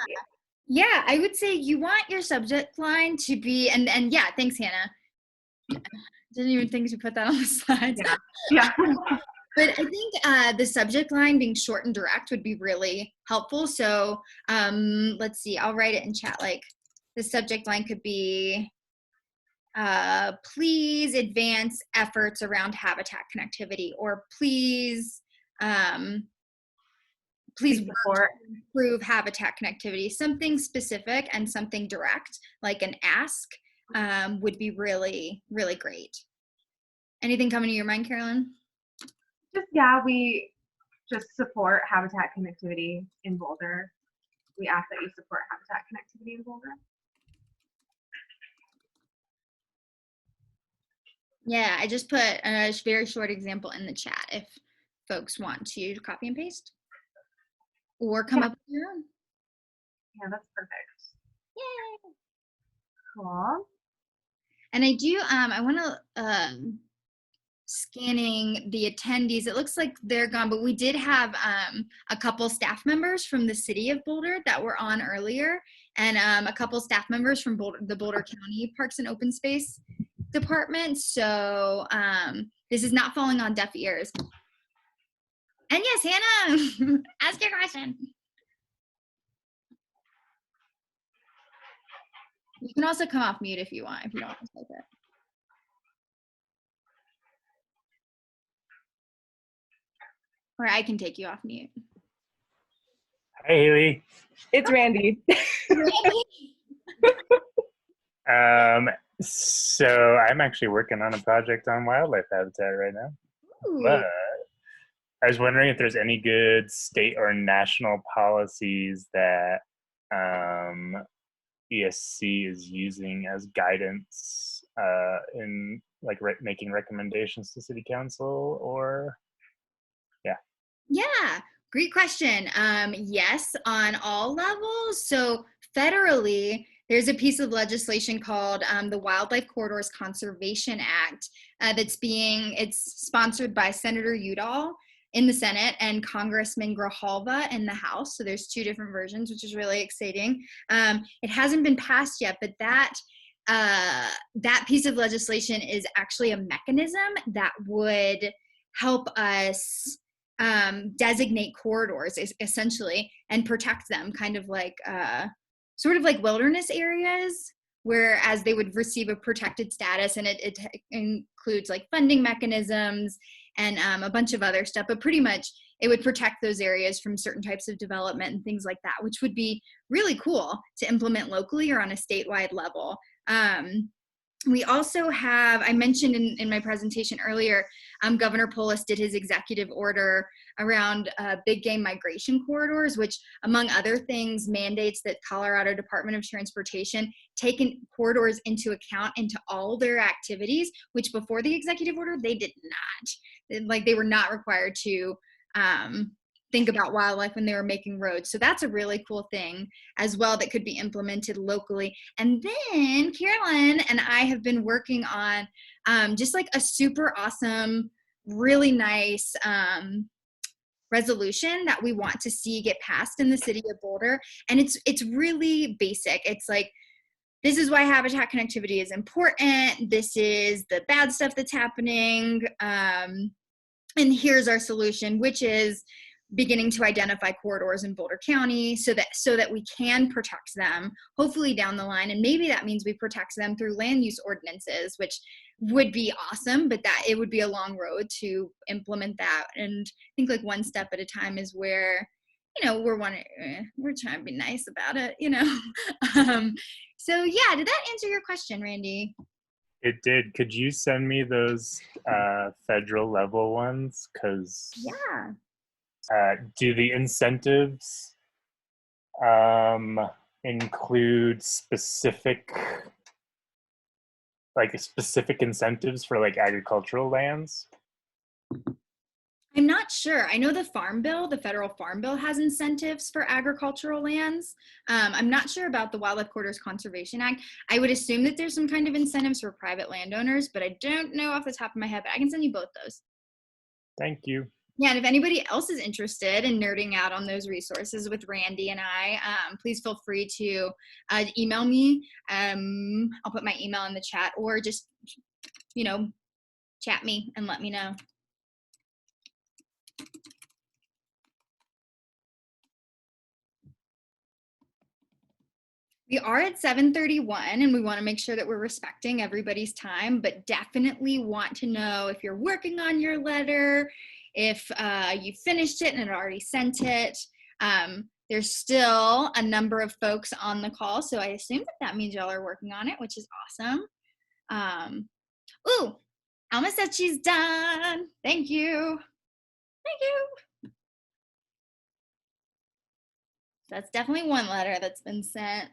Yeah, I would say you want your subject line to be, and yeah, thanks, Hannah. Didn't even think to put that on the slides. Yeah. But I think the subject line being short and direct would be really helpful. So let's see, I'll write it in chat. Like the subject line could be, please advance efforts around habitat connectivity, or please support, improve habitat connectivity. Something specific and something direct, like an ask, would be really, really great. Anything coming to your mind, Carolyn? We just support habitat connectivity in Boulder. We ask that you support habitat connectivity in Boulder. Yeah, I just put a very short example in the chat folks want to copy and paste or come up with your own. Yeah, that's perfect. Yay! Cool. And I do, I want to, scanning the attendees, it looks like they're gone, but we did have a couple staff members from the city of Boulder that were on earlier, and a couple staff members from the Boulder County Parks and Open Space Department. So this is not falling on deaf ears. And yes, Hannah, ask your question. You can also come off mute if you want, if you don't want to type it. Or I can take you off mute. Hi, Hailey. It's Randy. So I'm actually working on a project on wildlife habitat right now. Ooh. But I was wondering if there's any good state or national policies that ESC is using as guidance in like making recommendations to city council or Yeah, great question. Yes, on all levels. So federally, there's a piece of legislation called the Wildlife Corridors Conservation Act it's sponsored by Senator Udall in the Senate and Congressman Grijalva in the House. So there's two different versions, which is really exciting. It hasn't been passed yet, but that piece of legislation is actually a mechanism that would help us designate corridors essentially and protect them, kind of like sort of like wilderness areas, whereas they would receive a protected status, and it includes like funding mechanisms and a bunch of other stuff, but pretty much it would protect those areas from certain types of development and things like that, which would be really cool to implement locally or on a statewide level. We also have, I mentioned in my presentation earlier, Governor Polis did his executive order around big game migration corridors, which among other things mandates that Colorado Department of Transportation take corridors into account into all their activities, which before the executive order, they did not. Like they were not required to think about wildlife when they were making roads. So that's a really cool thing as well that could be implemented locally. And then Carolyn and I have been working on just like a super awesome, really nice resolution that we want to see get passed in the city of Boulder. And it's really basic. It's like, this is why habitat connectivity is important. This is the bad stuff that's happening. And here's our solution, which is beginning to identify corridors in Boulder County so that we can protect them, hopefully down the line. And maybe that means we protect them through land use ordinances, which would be awesome, but that it would be a long road to implement that. And I think like one step at a time is where, you know, we're trying to be nice about it, you know. So yeah, did that answer your question, Randy? it did. Could you send me those federal level ones? Because Yeah. do the incentives include specific incentives for like agricultural lands? I'm not sure. I know the federal farm bill has incentives for agricultural lands. I'm not sure about the Wildlife Corridors Conservation Act. I would assume that there's some kind of incentives for private landowners, but I don't know off the top of my head, but I can send you both those. Thank you. Yeah, and if anybody else is interested in nerding out on those resources with Randy and I, please feel free to email me. I'll put my email in the chat, or just, you know, chat me and let me know. We are at 7:31 and we want to make sure that we're respecting everybody's time, but definitely want to know if you're working on your letter, if you finished it and had already sent it. There's still a number of folks on the call, so I assume that means y'all are working on it, which is awesome. Ooh, Alma said she's done. Thank you. Thank you. That's definitely one letter that's been sent.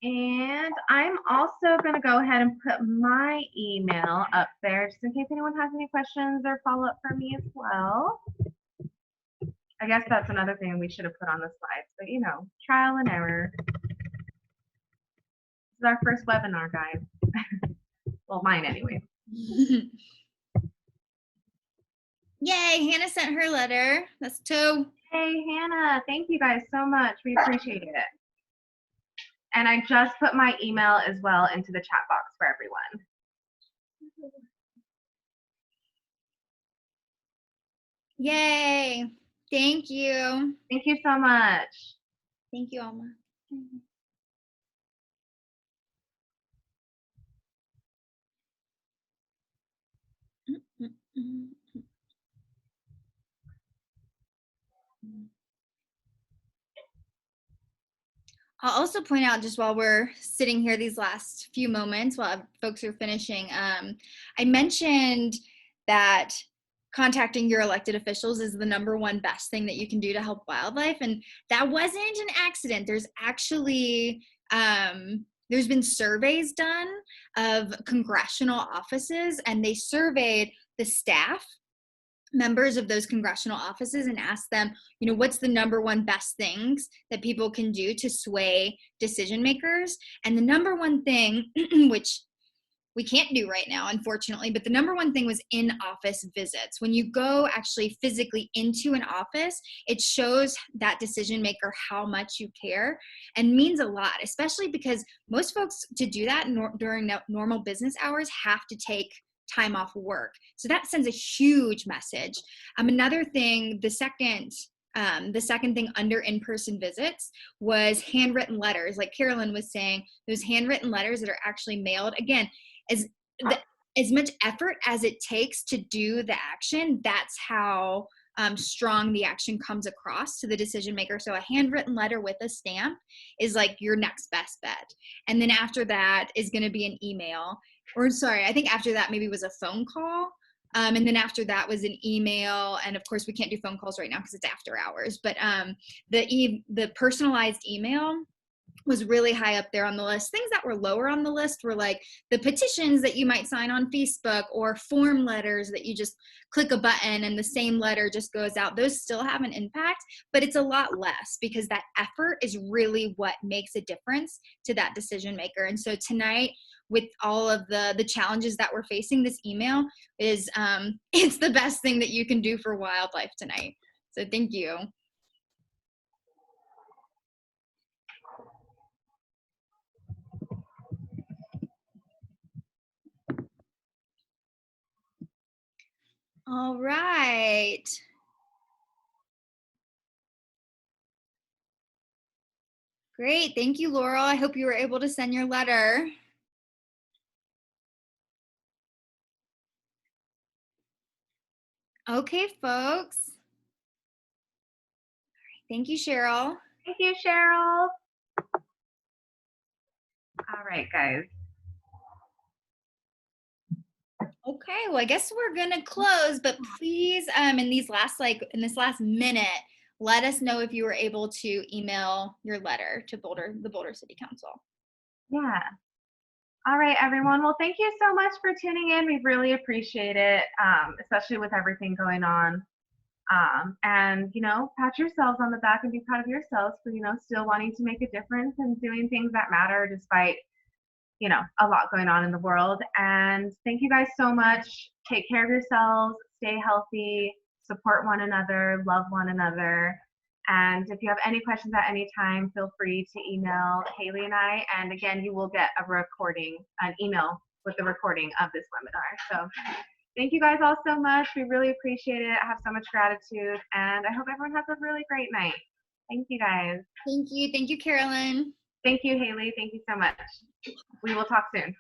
And I'm also going to go ahead and put my email up there just in case anyone has any questions or follow up for me as well. I guess that's another thing we should have put on the slides, but you know, trial and error. This is our first webinar, guys. Well, mine anyway. Yay, Hannah sent her letter. That's 2. Hey, Hannah, thank you guys so much. We appreciate it. And I just put my email as well into the chat box for everyone. Yay. Thank you. Thank you so much. Thank you, Alma. I'll also point out, just while we're sitting here these last few moments while folks are finishing, I mentioned that contacting your elected officials is the #1 best thing that you can do to help wildlife. And that wasn't an accident. There's actually, there's been surveys done of congressional offices, and they surveyed the staff members of those congressional offices and asked them, you know, what's the #1 best things that people can do to sway decision makers? And the #1 thing, which we can't do right now, unfortunately, but the #1 thing was in-office visits. When you go actually physically into an office, it shows that decision maker how much you care and means a lot, especially because most folks, to do that during normal business hours, have to take time off work. So that sends a huge message. Another thing, the second thing under in-person visits was handwritten letters. Like Carolyn was saying, those handwritten letters that are actually mailed, again, as much effort as it takes to do the action, that's how strong the action comes across to the decision maker. So a handwritten letter with a stamp is like your next best bet. And then after that is going to be an email, or sorry, I think after that maybe was a phone call. And then after that was an email. And of course we can't do phone calls right now because it's after hours, but the personalized email was really high up there on the list. Things that were lower on the list were like the petitions that you might sign on Facebook, or form letters that you just click a button and the same letter just goes out. Those still have an impact, but it's a lot less because that effort is really what makes a difference to that decision maker. And so tonight, with all of the challenges that we're facing, this email is it's the best thing that you can do for wildlife tonight. So thank you. All right. Great. Thank you, Laurel. I hope you were able to send your letter. Okay, folks. Thank you, Cheryl. Thank you, Cheryl. All right, guys. Okay, well, I guess we're gonna close, but please, in this last minute, let us know if you were able to email your letter to the Boulder City Council. Yeah. All right, everyone. Well, thank you so much for tuning in. We really appreciate it, especially with everything going on. And, you know, pat yourselves on the back and be proud of yourselves for, you know, still wanting to make a difference and doing things that matter despite, you know, a lot going on in the world. And thank you guys so much. Take care of yourselves, stay healthy, support one another, love one another. And if you have any questions at any time, feel free to email Hailey and I. And again, you will get an email with the recording of this webinar. So thank you guys all so much. We really appreciate it. I have so much gratitude, and I hope everyone has a really great night. Thank you guys. Thank you. Thank you, Carolyn. Thank you, Hailey. Thank you so much. We will talk soon.